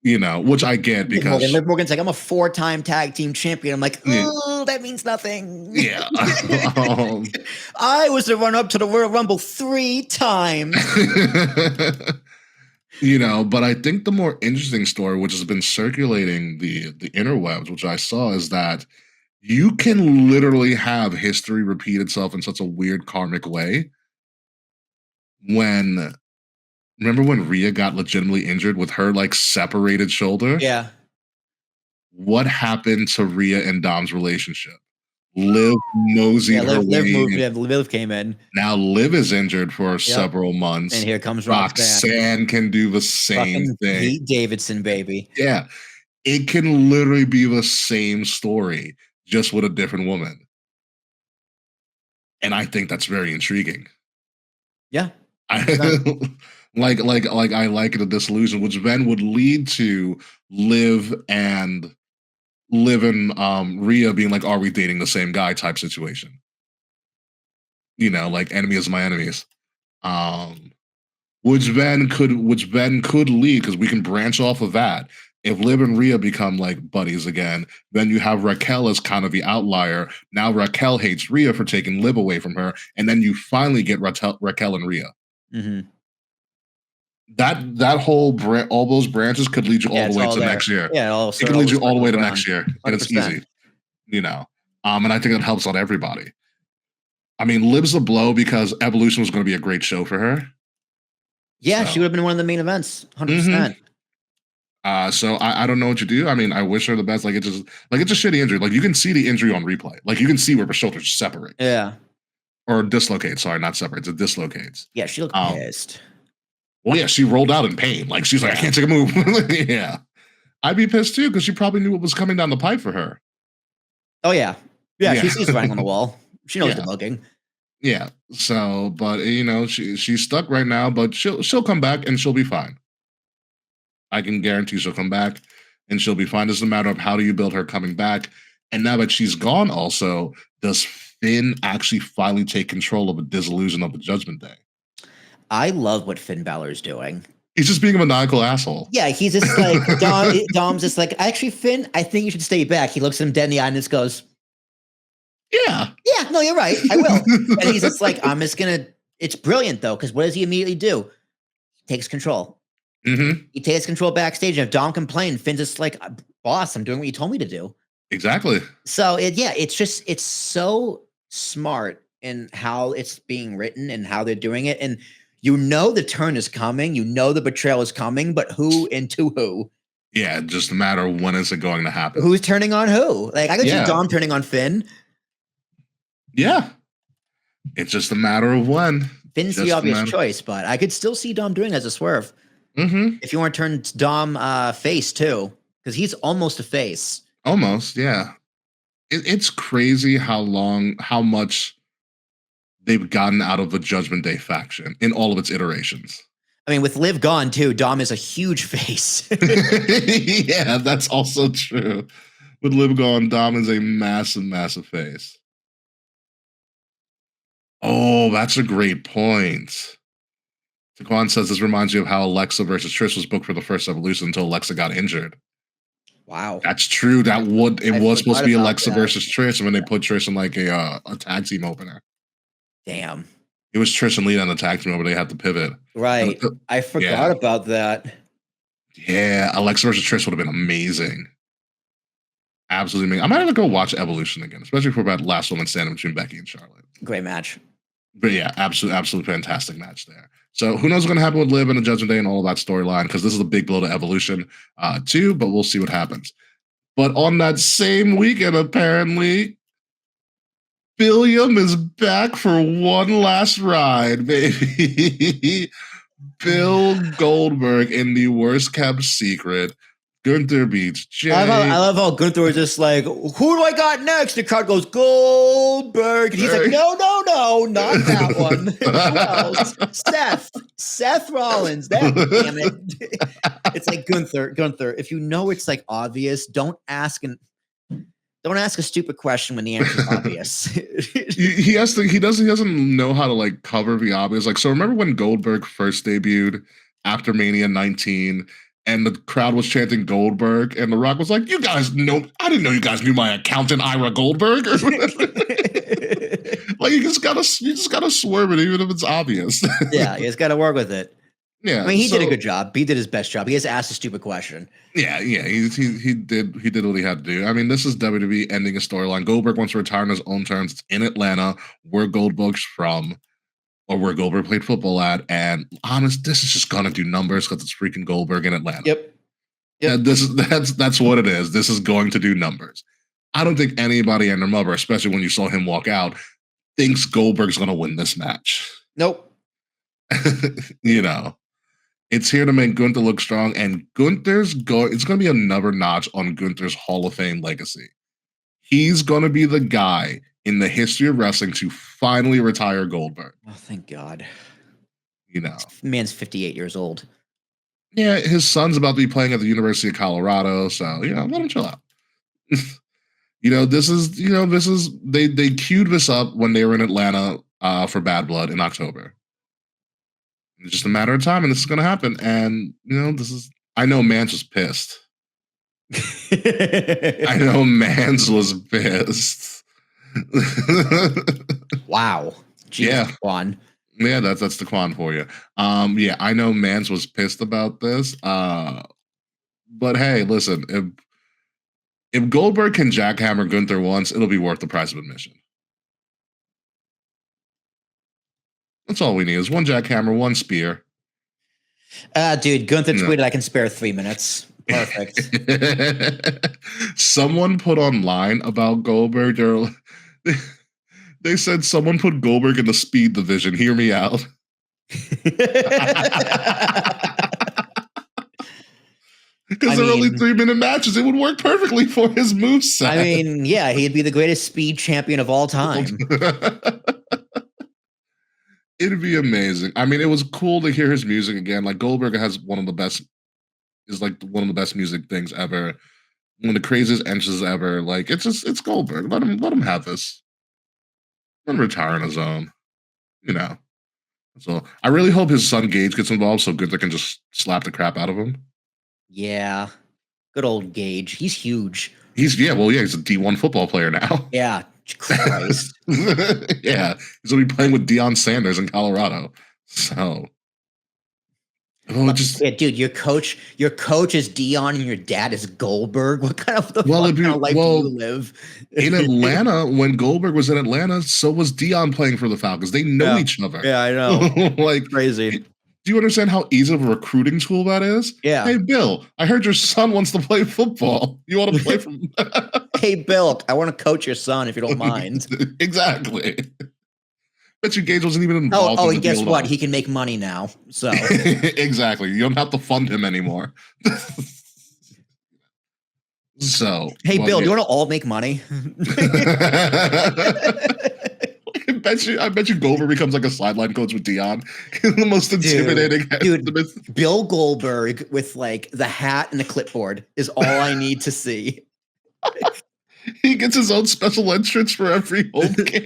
You know, which I get because Liv Morgan's like, I'm a 4-time tag team champion. I'm like, that means nothing. Yeah. I was the run-up to the Royal Rumble 3 times. You know, but I think the more interesting story, which has been circulating the interwebs, which I saw, is that you can literally have history repeat itself in such a weird karmic way. Remember when Rhea got legitimately injured with her like separated shoulder? Yeah. What happened to Rhea and Dom's relationship? Liv moseyed her way. Liv came in. Now Liv is injured for several months. And here comes Roxanne can do the same thing. Pete Davidson, baby. Yeah. It can literally be the same story, just with a different woman. And I think that's very intriguing. Yeah. Like I like the disillusion, which then would lead to Liv and Rhea being like, are we dating the same guy type situation? You know, like enemy is my enemies. Which then could lead, because we can branch off of that. If Liv and Rhea become like buddies again, then you have Raquel as kind of the outlier. Now Raquel hates Rhea for taking Liv away from her, and then you finally get Raquel and Rhea. Mm-hmm. That whole all those branches could lead you all the way to next year. Yeah, it can lead you all the way to next year, and it's easy, you know. And I think that helps on everybody. I mean, Liv's a blow because Evolution was going to be a great show for her. Yeah, she would have been one of the main events, 100%. So I don't know what you do. I mean, I wish her the best. Like it's a shitty injury. Like you can see the injury on replay. Like you can see where the shoulders separate. Yeah. Or dislocate. Sorry, not separate. It dislocates. Yeah, she looked pissed. Well, yeah, she rolled out in pain. Like she's like, I can't take a move. Yeah. I'd be pissed too, because she probably knew what was coming down the pipe for her. Oh yeah. Yeah, she sees the writing on the wall. She knows the booking. Yeah. So, but you know, she's stuck right now, but she'll come back and she'll be fine. I can guarantee she'll come back and she'll be fine. It's a matter of how do you build her coming back. And now that she's gone also, does Finn actually finally take control of a dissolution of the Judgment Day? I love what Finn Balor's doing. He's just being a maniacal asshole. Yeah, he's just like Dom's just like, actually, Finn, I think you should stay back. He looks at him dead in the eye and just goes, Yeah, no, you're right. I will. And he's just like, I'm just gonna. It's brilliant though, because what does he immediately do? He takes control. Mm-hmm. He takes control backstage, and if Dom complains, Finn's just like, boss, I'm doing what you told me to do. Exactly. So it's so smart in how it's being written and how they're doing it, and the turn is coming, the betrayal is coming, but who and to who? Yeah, just a matter of when is it going to happen. Who's turning on who? Like I could see Dom turning on Finn. Yeah, it's just a matter of when. Finn's the obvious choice, but I could still see Dom doing it as a swerve. Mm-hmm. If you want to turn Dom face too, because he's almost a face. Almost, yeah. It's crazy how much they've gotten out of the Judgment Day faction in all of its iterations. I mean, with Liv gone too, Dom is a huge face. Yeah, that's also true. With Liv gone, Dom is a massive, massive face. Oh, that's a great point. Taquan says this reminds you of how Alexa versus Trish was booked for the first Evolution until Alexa got injured. Wow, that's true. It was supposed to be Alexa versus Trish, and when they put Trish in like a tag team opener. Damn, it was Trish and Lita on the tag team opener. They had to pivot. Right, I forgot about that. Yeah, Alexa versus Trish would have been amazing. Absolutely amazing. I might have to go watch Evolution again, especially for that last woman standing between Becky and Charlotte. Great match. But yeah, absolute fantastic match there. So who knows what's going to happen with Liv and the Judgment Day and all of that storyline, because this is a big blow to Evolution too, but we'll see what happens. But on that same weekend, apparently, Billiam is back for one last ride, baby. Bill Goldberg in the worst kept secret. Gunther beats Jay. I love how Gunther is just like, who do I got next? The crowd goes, Goldberg. And he's like, no, not that one. Who else? Seth Rollins. Damn it. It's like, Gunther, if you know it's like obvious, don't ask a stupid question when the answer is obvious. he doesn't know how to like cover the obvious. Like, so remember when Goldberg first debuted after Mania 19 and the crowd was chanting Goldberg and The Rock was like, you guys know, I didn't know you guys knew my accountant Ira Goldberg. Like you just gotta swerve it even if it's obvious. Yeah, you just gotta work with it. Yeah, I mean, he did a good job. He did his best job. He has asked a stupid question. Yeah, he did what he had to do. I mean, this is WWE ending a storyline. Goldberg wants to retire on his own terms. It's in Atlanta, where Goldberg's from, or where Goldberg played football at. And honest, this is just gonna do numbers because it's freaking Goldberg in Atlanta. Yep. Yeah, that's what it is. This is going to do numbers. I don't think anybody and their mother, especially when you saw him walk out, thinks Goldberg's gonna win this match. Nope. You know. It's here to make Gunther look strong, and it's going to be another notch on Gunther's Hall of Fame legacy. He's going to be the guy in the history of wrestling to finally retire Goldberg. Oh, thank God. You know. This man's 58 years old. Yeah, his son's about to be playing at the University of Colorado, so, let him chill out. They queued this up when they were in Atlanta for Bad Blood in October. It's just a matter of time, and this is going to happen. And, I know Mans was pissed. I know Mans was pissed. Wow. Jesus, Quan. Yeah, that's the Quan for you. Yeah, I know Mans was pissed about this. But hey, listen, if Goldberg can jackhammer Gunther once, it'll be worth the price of admission. That's all we need is one jackhammer, one spear. Dude, Gunther tweeted, I can spare 3 minutes. Perfect. Someone put online about Goldberg. They said someone put Goldberg in the speed division. Hear me out. Because they're only 3-minute matches. It would work perfectly for his moveset. I mean, yeah, he'd be the greatest speed champion of all time. It'd be amazing. I mean, it was cool to hear his music again. Like Goldberg has one of the best music things ever. One of the craziest entrances ever. Like it's Goldberg. Let him have this. Let him retire on his own. So I really hope his son Gage gets involved so Gunther can just slap the crap out of him. Yeah. Good old Gage. He's huge. He's he's a D1 football player now. Yeah. Christ. Yeah. He's gonna be playing with Deion Sanders in Colorado. So yeah, dude, your coach is Dion and your dad is Goldberg. What kind of life do you live? In Atlanta, when Goldberg was in Atlanta, so was Dion playing for the Falcons. They know each other. Yeah, I know. Like crazy. Do you understand how easy of a recruiting tool that is? Yeah. Hey, Bill, I heard your son wants to play football. You want to play for Hey, Bill, I want to coach your son if you don't mind. Exactly. Bet you Gage wasn't even involved. Oh, and guess what? He can make money now. So exactly. You don't have to fund him anymore. So hey, Bill, do you want to all make money? I bet you Goldberg becomes like a sideline coach with Dion. The most intimidating dude. Bill Goldberg with like the hat and the clipboard is all I need to see. He gets his own special entrance for every home game.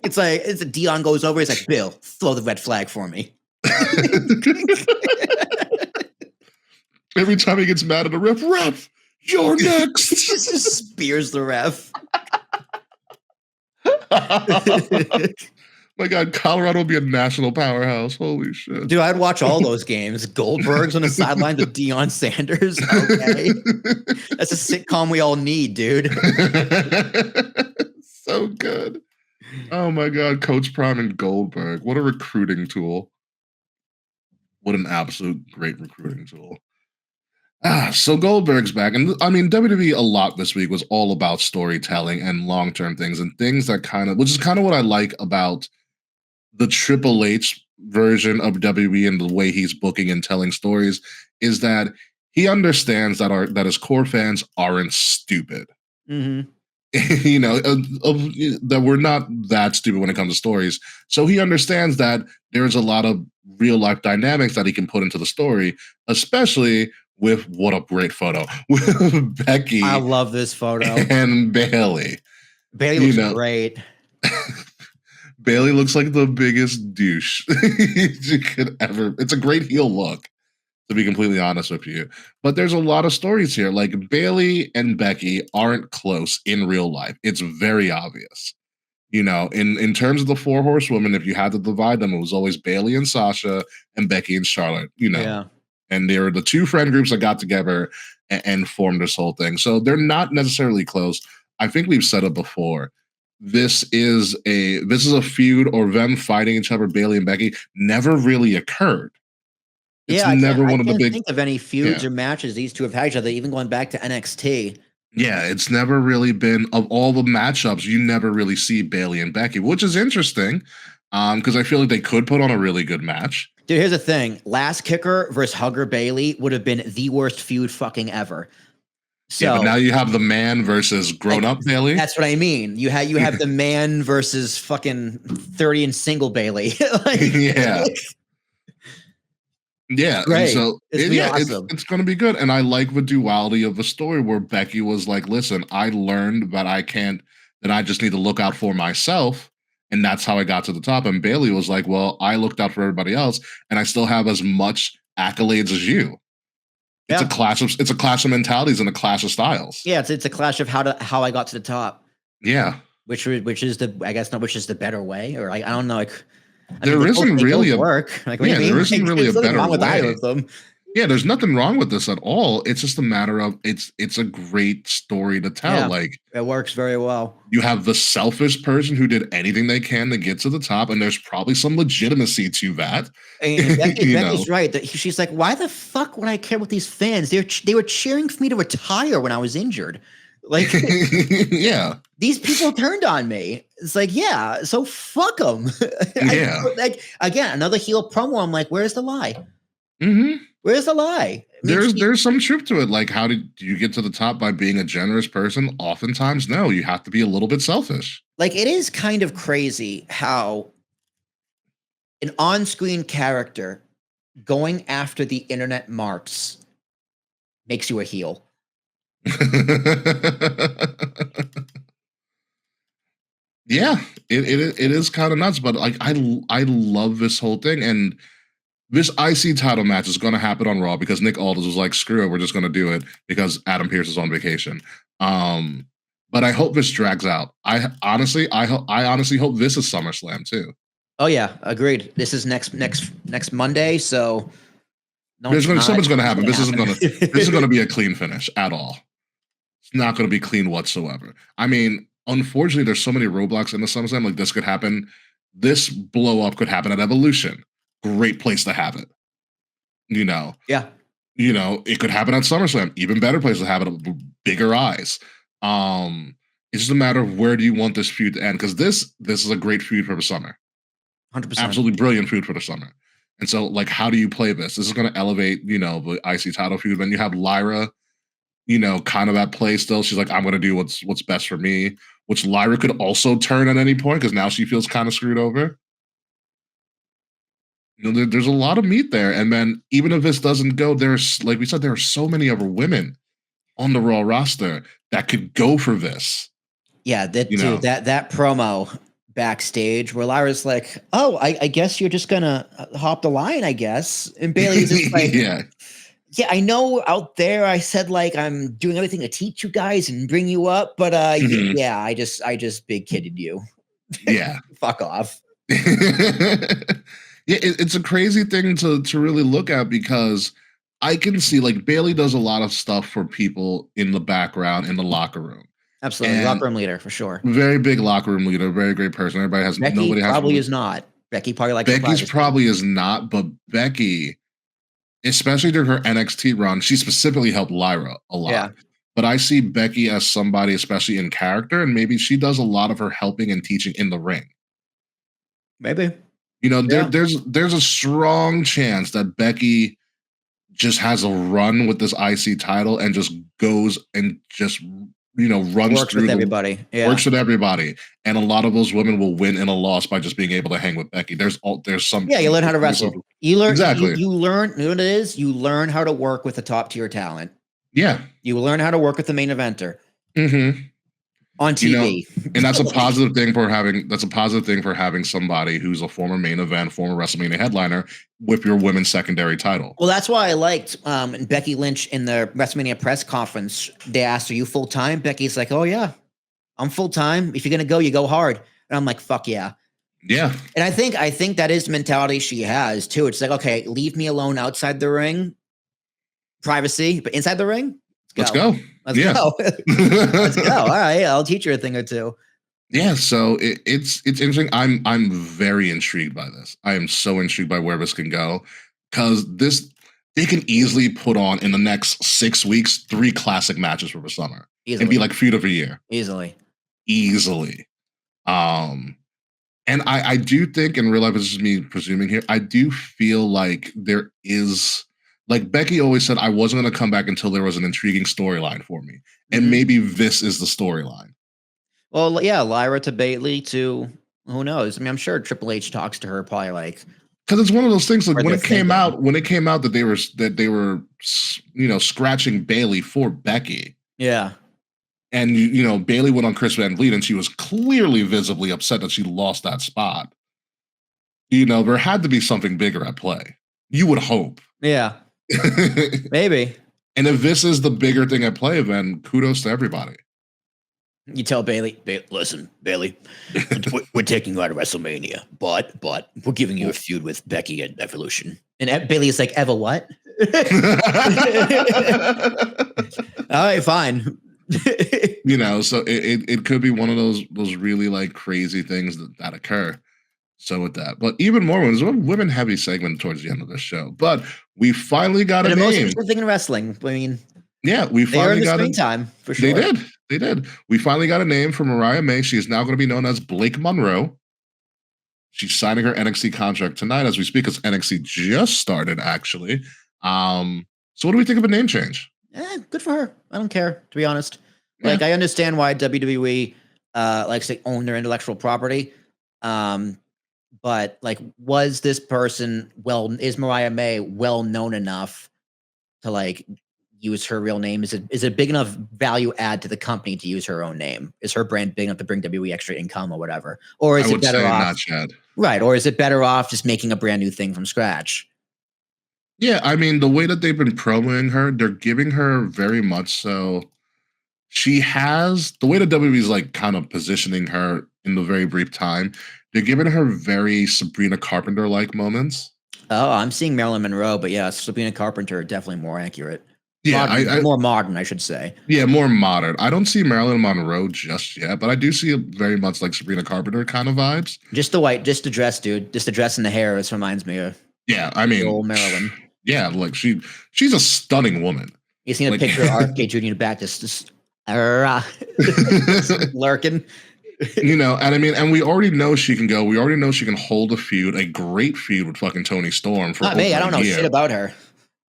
It's a Dion goes over. He's like, Bill, throw the red flag for me. Every time he gets mad at a ref, you're next. He just spears the ref. My God, Colorado will be a national powerhouse. Holy shit. Dude, I'd watch all those games. Goldberg's on the sideline to Deion Sanders. Okay. That's a sitcom we all need, dude. So good. Oh my God, Coach Prime and Goldberg. What a recruiting tool. What an absolute great recruiting tool. So Goldberg's back. And I mean, WWE a lot this week was all about storytelling and long-term things and things that which is kind of what I like about the Triple H version of WWE and the way he's booking and telling stories is that he understands that his core fans aren't stupid. Mm-hmm. That we're not that stupid when it comes to stories. So he understands that there's a lot of real life dynamics that he can put into the story, especially with what a great photo with Becky. I love this photo. And Bayley. Bayley looks great. Bayley looks like the biggest douche you could ever. It's a great heel look, to be completely honest with you. But there's a lot of stories here. Like Bayley and Becky aren't close in real life. It's very obvious. In terms of the four horsewomen, if you had to divide them, it was always Bayley and Sasha and Becky and Charlotte, Yeah. And they were the two friend groups that got together and formed this whole thing. So they're not necessarily close. I think we've said it before. This is a feud or them fighting each other, Bayley and Becky, never really occurred. It's never one of the big. I can't think of any feuds or matches these two have had each other, even going back to NXT. Yeah, it's never really been, of all the matchups, you never really see Bayley and Becky, which is interesting because I feel like they could put on a really good match. Dude, here's the thing. Last Kicker versus Hugger Bayley would have been the worst feud fucking ever. So, yeah, but now you have the man versus grown-up Bayley. That's what I mean. You have the man versus fucking 30 and single Bayley. Yeah. Yeah, great. And so awesome. it's going to be good. And I like the duality of the story where Becky was like, listen, I learned that I just need to look out for myself. And that's how I got to the top. And Bayley was like, well, I looked out for everybody else and I still have as much accolades as you. It's a clash of mentalities and a clash of styles. Yeah, it's a clash of how I got to the top. Yeah. Which is the better way, or I don't know. There isn't really a work. There isn't really a better way with either of them. Yeah, there's nothing wrong with this at all. It's just a matter of it's a great story to tell. Yeah, like it works very well. You have the selfish person who did anything they can to get to the top, and there's probably some legitimacy to that. And Becky's right. That she's like, why the fuck would I care about these fans? They were cheering for me to retire when I was injured. Like, yeah, these people turned on me. It's like, yeah, so fuck them. Yeah. Again, another heel promo. I'm like, where's the lie? Mm-hmm. Where's the lie? There's some truth to it. Like, how did you get to the top by being a generous person? Oftentimes, no, you have to be a little bit selfish. Like, it is kind of crazy how an on-screen character going after the internet marks makes you a heel. Yeah, it is kind of nuts, but like I love this whole thing, and this IC title match is going to happen on Raw because Nick Aldis was like, "Screw it, we're just going to do it because Adam Pearce is on vacation." But I hope this drags out. I honestly hope this is SummerSlam too. Oh yeah, agreed. This is next Monday, so something's going to happen. This isn't going to be a clean finish at all. It's not going to be clean whatsoever. I mean, unfortunately, there's so many roadblocks in the SummerSlam. Like this could happen. This blow up could happen at Evolution. Great place to have it. Yeah. It could happen at SummerSlam. Even better place to have it. Bigger eyes. It's just a matter of where do you want this feud to end? Because this is a great feud for the summer. 100%. Absolutely brilliant feud for the summer. And so, like, how do you play this? This is going to elevate, the IC title feud. Then you have Lyra, kind of at play still. She's like, I'm going to do what's best for me, which Lyra could also turn at any point because now she feels kind of screwed over. There's a lot of meat there. And then even if this doesn't go, there's, like we said, there are so many other women on the Raw roster that could go for this. Yeah, that promo backstage where Lyra's like, "Oh, I guess you're just gonna hop the line, I guess." And Bayley's just like, "Yeah, I know out there I said like I'm doing everything to teach you guys and bring you up, but yeah, I just big kidded you. Yeah, fuck off." Yeah, it's a crazy thing to really look at because I can see like Bayley does a lot of stuff for people in the background in the locker room. Absolutely, and locker room leader for sure. Very big locker room leader, very great person. Becky probably is not. Becky probably likes Becky's probably is not, but Becky, especially during her NXT run, she specifically helped Lyra a lot. Yeah. But I see Becky as somebody, especially in character, and maybe she does a lot of her helping and teaching in the ring. Maybe. There's a strong chance that Becky just has a run with this IC title and just goes and just runs works with everybody. Works with everybody, and a lot of those women will win in a loss by just being able to hang with Becky. There's some. Yeah, you learn how to wrestle. You learn exactly. You learn. You know what it is? You learn how to work with a top tier talent. Yeah. You learn how to work with the main eventer. Mm-hmm. On TV. And that's a positive thing for having somebody who's a former main event, former WrestleMania headliner with your women's secondary title. Well, that's why I liked Becky Lynch in the WrestleMania press conference. They asked, "Are you full time?" Becky's like, "Oh yeah, I'm full time. If you're gonna go, you go hard." And I'm like, "Fuck yeah." Yeah. And I think that is the mentality she has too. It's like, okay, leave me alone outside the ring, privacy, but inside the ring, let's go. Let's go. Let's go. All right, I'll teach you a thing or two. Yeah, so it's interesting. I'm very intrigued by this. I am so intrigued by where this can go because they can easily put on in the next 6 weeks 3 classic matches for the summer and be like feud of the year easily. And I do think in real life, this is me presuming here. I do feel like there is. Like Becky always said, I wasn't going to come back until there was an intriguing storyline for me. And maybe this is the storyline. Well, yeah, Lyra to Bayley to who knows? I mean, I'm sure Triple H talks to her probably like. Because it's one of those things like when it came out that they were scratching Bayley for Becky. Yeah. And Bayley went on Chris Van Vliet and she was clearly visibly upset that she lost that spot. There had to be something bigger at play. You would hope. Yeah. Maybe. And if this is the bigger thing at play, then kudos to everybody. You tell Bayley, listen, Bayley, we're taking you out of WrestleMania, but we're giving you a feud with Becky at Evolution. And Bayley is like, Eva, what? All right, fine. So it could be one of those really like crazy things that occur. So with that, but even more women heavy segment towards the end of this show. But we finally got a name. The most interesting thing in wrestling. I mean, yeah, we finally got a time for sure. They did. We finally got a name for Mariah May. She is now going to be known as Blake Monroe. She's signing her NXT contract tonight as we speak, because NXT just started actually. So what do we think of a name change? Good for her. I don't care, to be honest. Like I understand why WWE likes to own their intellectual property. But like, is Mariah May well known enough to like use her real name? Is it a big enough value add to the company to use her own name? Is her brand big enough to bring WWE extra income or whatever? Or is it better off? Not yet. Right. Or is it better off just making a brand new thing from scratch? Yeah, I mean, the way that they've been promoting her, they're giving her very much so. She has the way that WWE is like kind of positioning her in the very brief time. They're giving her very Sabrina Carpenter-like moments. Oh, I'm seeing Marilyn Monroe, but yeah, Sabrina Carpenter definitely more accurate. Yeah, modern, more modern, I should say. Yeah, more modern. I don't see Marilyn Monroe just yet, but I do see very much like Sabrina Carpenter kind of vibes. Just the dress, dude. Just the dress and the hair. This reminds me of. Yeah, I mean, old Marilyn. Yeah, like she's a stunning woman. You seen a picture of RFK Jr. in the back, just lurking. You know, and I mean, and we already know she can go. We already know she can hold a great feud with fucking Toni Storm for. Not me. I don't know shit about her.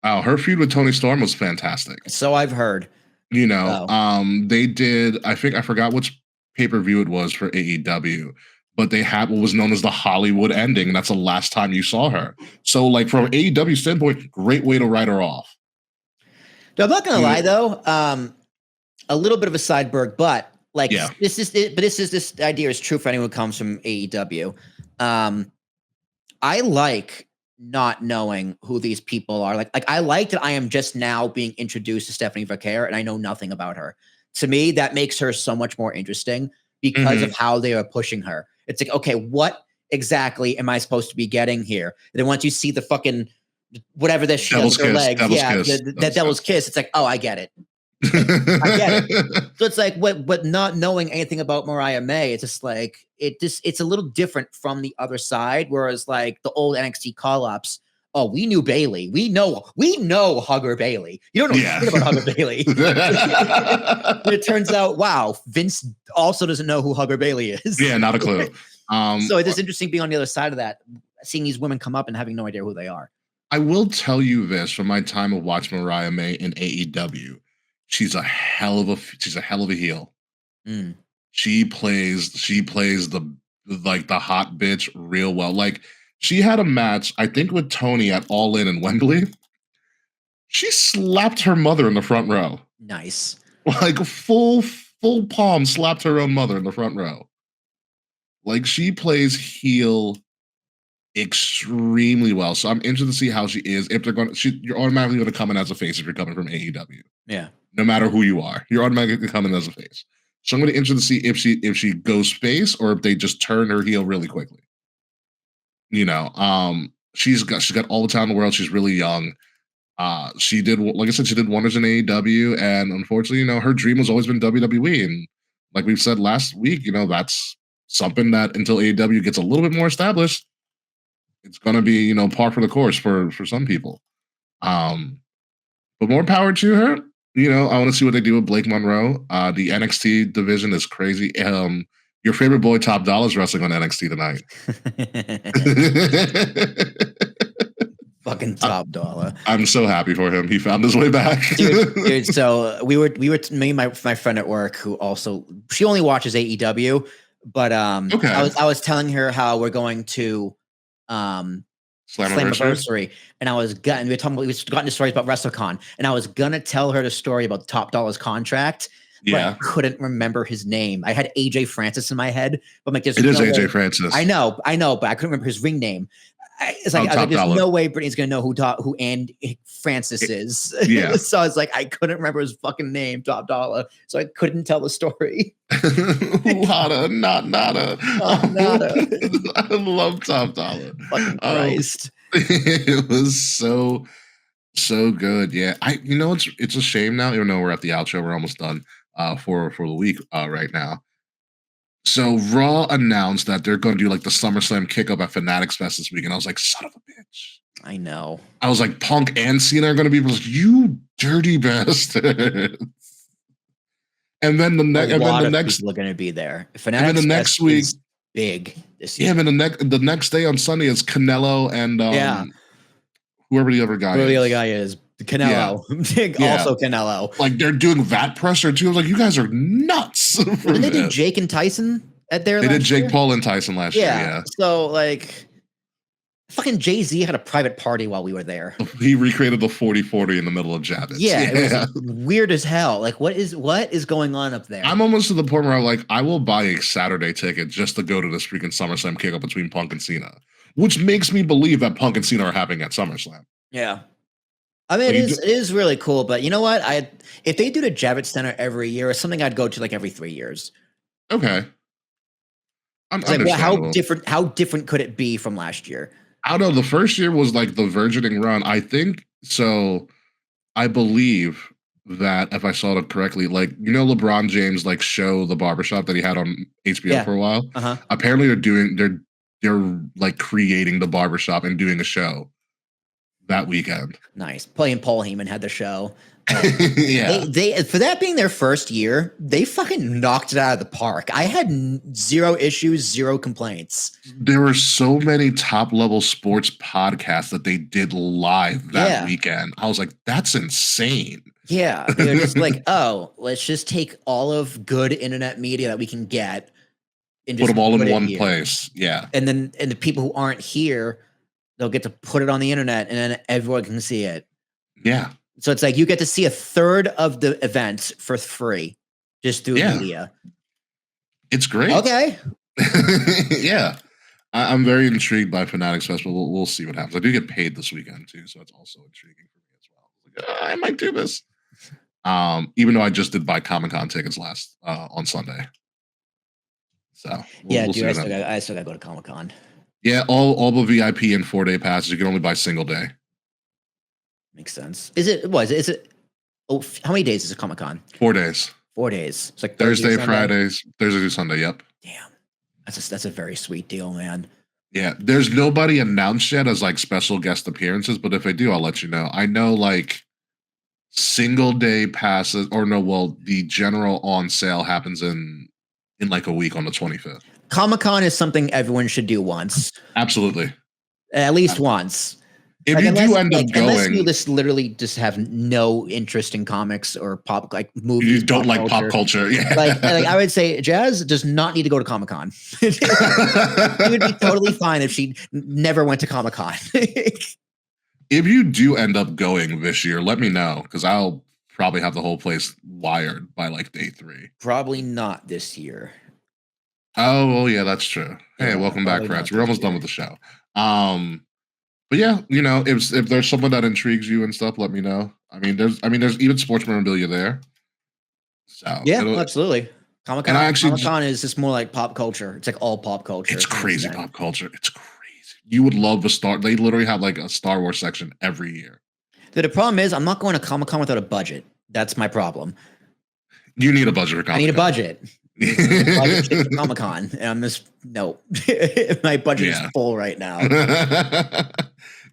Oh, her feud with Toni Storm was fantastic. So I've heard. You know, they did. I forgot which pay-per-view it was for AEW, but they had what was known as the Hollywood ending. And that's the last time you saw her. So, like from AEW standpoint, great way to write her off. I'm not gonna lie though. A little bit of a sideberg, but. Like this idea is true for anyone who comes from AEW. I like not knowing who these people are. Like I like that I am just now being introduced to Stephanie Vaquer and I know nothing about her. To me, that makes her so much more interesting because of how they are pushing her. It's like, okay, what exactly am I supposed to be getting here? And then once you see the fucking whatever this shit with her legs, that devil's kiss, it's like, oh, I get it. I get it. So it's like what not knowing anything about Mariah May, it's just like it's a little different from the other side. Whereas like the old NXT call-ups, oh, we knew Bayley. We know Hugger Bayley. You don't know shit about Hugger Bayley. But it turns out, wow, Vince also doesn't know who Hugger Bayley is. Yeah, not a clue. So it's just interesting being on the other side of that, seeing these women come up and having no idea who they are. I will tell you this from my time of watching Mariah May in AEW. She's a hell of a heel. Mm. She plays the hot bitch real well. Like she had a match, I think, with Tony at All In Wembley. She slapped her mother in the front row. Nice. Like full palm slapped her own mother in the front row. Like she plays heel extremely well. So I'm interested to see how she is. If they're going, you're automatically going to come in as a face if you're coming from AEW. Yeah. No matter who you are, you're automatically coming as a face. So I'm going to interested to see if she goes face or if they just turn her heel really quickly. You know, she's got all the talent in the world. She's really young. She did, like I said, she did wonders in AEW, and unfortunately, you know, her dream has always been WWE. And like we've said last week, you know, that's something that until AEW gets a little bit more established, it's going to be, you know, par for the course for some people. But more power to her. You know, I want to see what they do with Blake Monroe. The NXT division is crazy. Your favorite boy, Top Dollar, is wrestling on NXT tonight. Fucking Top Dollar. I'm so happy for him. He found his way back. dude, so we were me and my friend at work who also, she only watches AEW, but okay. I was telling her how we're going to Slammiversary, and we were gotten to stories about WrestleCon, and I was gonna tell her the story about Top Dollar's contract, but I couldn't remember his name. I had AJ Francis in my head, but I'm like, it is AJ Francis. I know, but I couldn't remember his ring name. It's like, there's no way Brittany's gonna know who and Francis is. Yeah. So I was like, I couldn't remember his fucking name, Top Dollar, so I couldn't tell the story. Nada. I love Top Dollar. Fucking Christ. It was so good. Yeah. You know, it's a shame now, even though we're at the outro, we're almost done for the week right now. So Raw announced that they're going to do like the SummerSlam kickoff at Fanatics Fest this week, and I was like, son of a bitch. I know. I was like, Punk and Cena are going to be like, you dirty bastard. And then the next people are going to be there. Fanatics and then the next week is big. This year. Yeah, and then the next day on Sunday is Canelo and whoever the other guy is. Whoever the other guy is. Canelo. Yeah. Also Canelo. Like they're doing that pressure too. I was like, you guys are nuts. Didn't they do Jake and Tyson at their They did Jake Paul and Tyson last year. Yeah. So like Fucking Jay-Z had a private party while we were there. He recreated the 40-40 in the middle of Javits. Yeah, it was weird as hell. Like, what is going on up there? I'm almost to the point where I'm like, I will buy a Saturday ticket just to go to this freaking SummerSlam kickoff between Punk and Cena, which makes me believe that Punk and Cena are happening at SummerSlam. Yeah. I mean, it is really cool, but you know what? If they do the Javits Center every year, it's something I'd go to like every 3 years. Okay. Like, well, how different could it be from last year? I don't know. The first year was like the virgining run. I think so. I believe that if I saw it correctly, like, you know, LeBron James like show the barbershop that he had on HBO for a while. Apparently they're like creating the barbershop and doing a show that weekend. Nice. Playing Paul Heyman had the show. Yeah. They for that being their first year, they fucking knocked it out of the park. I had zero issues, zero complaints. There were so many top level sports podcasts that they did live that weekend. I was like, that's insane. Yeah. They're just like, oh, let's just take all of good internet media that we can get and put just them all in one place. Yeah. And the people who aren't here, they'll get to put it on the internet and then everyone can see it. Yeah. So it's like you get to see a third of the events for free just through media. It's great. Okay. Yeah. I'm very intrigued by Fanatics Fest, but we'll see what happens. I do get paid this weekend too, so it's also intriguing for me as well. Like, I might do this. Even though I just did buy Comic-Con tickets on Sunday. So we'll dude, I still gotta go to Comic-Con. Yeah, all the VIP and 4-day passes, you can only buy single day. Makes sense. Is it? Oh, how many days is it Comic-Con? 4 days. 4 days. It's like Thursday, Fridays, Thursday to Sunday. Yep. Damn, that's a very sweet deal, man. Yeah, there's nobody announced yet as like special guest appearances, but if they do, I'll let you know. I know like single day passes, the general on sale happens in like a week on the 25th. Comic-Con is something everyone should do once. Absolutely. At least once. If like, you do end up going, unless you just literally just have no interest in comics or pop like movies, you don't like pop culture. Yeah. Like I would say, Jazz does not need to go to Comic-Con. It would be totally fine if she never went to Comic-Con. If you do end up going this year, let me know because I'll probably have the whole place wired by like day 3. Probably not this year. Oh, well, yeah, that's true. Hey, welcome back, friends. We're almost done with the show. But yeah, you know, if there's someone that intrigues you and stuff, let me know. I mean, there's even sports memorabilia there. So yeah, absolutely. Comic-Con is just more like pop culture. It's like all pop culture. It's crazy pop culture. It's crazy. You would love they literally have like a Star Wars section every year. The problem is I'm not going to Comic-Con without a budget. That's my problem. You need a budget for Comic-Con. I need a budget. Comic-Con, and I'm just my budget is full right now.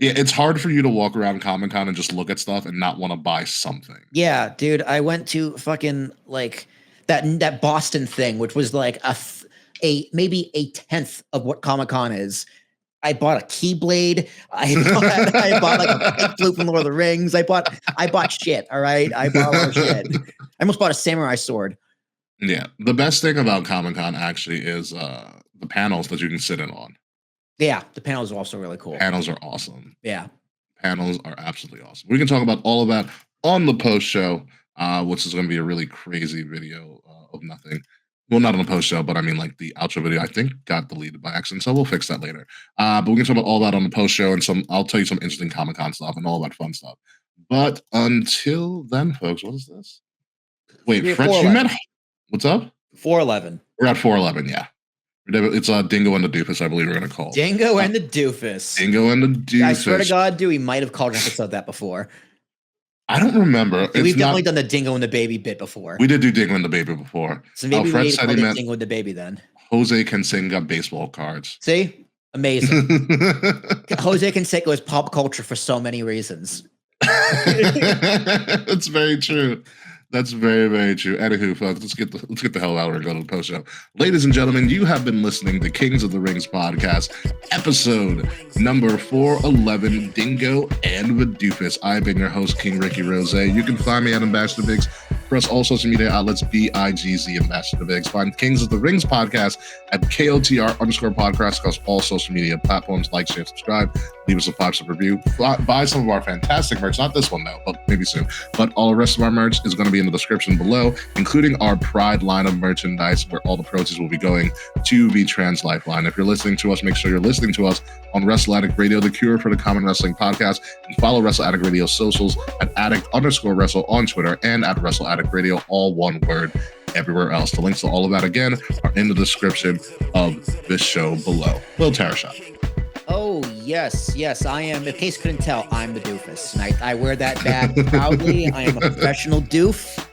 Yeah, it's hard for you to walk around Comic-Con and just look at stuff and not want to buy something. Yeah, dude, I went to fucking like that Boston thing, which was like maybe a tenth of what Comic-Con is. I bought a Keyblade. I bought like a big flute from Lord of the Rings. I bought shit. All right, I bought a lot of shit. I almost bought a samurai sword. Yeah, the best thing about Comic-Con actually is the panels that you can sit in on. Yeah, the panels are also really cool. Panels are awesome. Yeah. Panels are absolutely awesome. We can talk about all of that on the post show, which is going to be a really crazy video of nothing. Well, not on the post show, but I mean like the outro video, I think got deleted by accident. So we'll fix that later. But we can talk about all that on the post show and I'll tell you some interesting Comic-Con stuff and all that fun stuff. But until then, folks, what is this? Wait, French, you met... What's up? 411. We're at 411, yeah. It's Dingo and the Doofus, I believe we're going to call. Dingo and the Doofus. Dingo and the Doofus. I swear to God, dude, we might have called an episode that before. I don't remember. We've definitely done the Dingo and the Baby bit before. We did do Dingo and the Baby before. So maybe we need to Dingo and the Baby then. Jose Canseco got baseball cards. See? Amazing. Jose Canseco is pop culture for so many reasons. That's very true. That's very, very true. Anywho, folks, let's get the hell out of here and go to the post show. Ladies and gentlemen, you have been listening to Kings of the Rings podcast, episode number 411, Dingo and the Doofus. I've been your host, King Ricky Rose. You can find me at Ambassador Biggs across all social media outlets, BIGZ Ambassador Biggs. Find Kings of the Rings podcast at KOTR_podcast across all social media platforms. Like, share, subscribe, leave us a 5-star review. Buy some of our fantastic merch. Not this one, though, but maybe soon. But all the rest of our merch is going to be in the description below, including our Pride line of merchandise, where all the proceeds will be going to the Trans Lifeline. If you're listening to us, make sure you're listening to us on Wrestle Addict Radio, the cure for the common wrestling podcast, and follow Wrestle Addict Radio socials at addict_wrestle on Twitter and at Wrestle Addict Radio, all one word, everywhere else. The links to all of that, again, are in the description of this show below. Will Tarashot. Oh, yes, I am. In case you couldn't tell, I'm the Doofus. And I wear that badge proudly. I am a professional doof,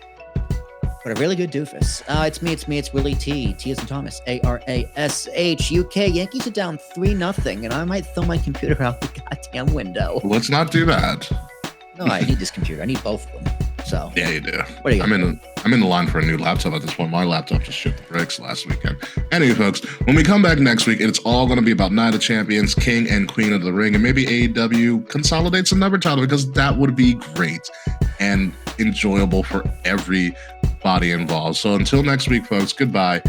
but a really good Doofus. It's Willie T. T as in Thomas. ARASH. UK. Yankees are down 3-0, and I might throw my computer out the goddamn window. Let's not do that. No, I need this computer. I need both of them. So yeah, you do. What are you I'm in the line for a new laptop at this point. My laptop just shit the bricks last weekend. Anyway, folks, when we come back next week, it's all going to be about Night of Champions, King and Queen of the Ring, and maybe AEW consolidates another title, because that would be great and enjoyable for everybody involved. So until next week, folks, goodbye,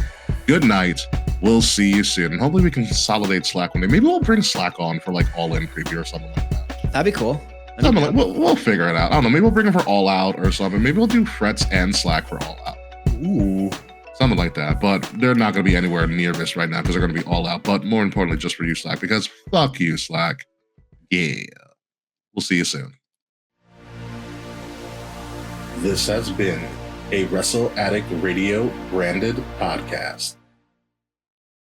good night. We'll see you soon. Hopefully we can consolidate Slack one day. Maybe we'll bring Slack on for like All-In preview or something like that. That'd be cool. We'll figure it out. I don't know. Maybe we'll bring him for All Out or something. Maybe we'll do Frets and Slack for All Out. Ooh. Something like that. But they're not going to be anywhere near this right now because they're going to be All Out. But more importantly, just for you, Slack, because fuck you, Slack. Yeah. We'll see you soon. This has been a Wrestle Addict Radio branded podcast.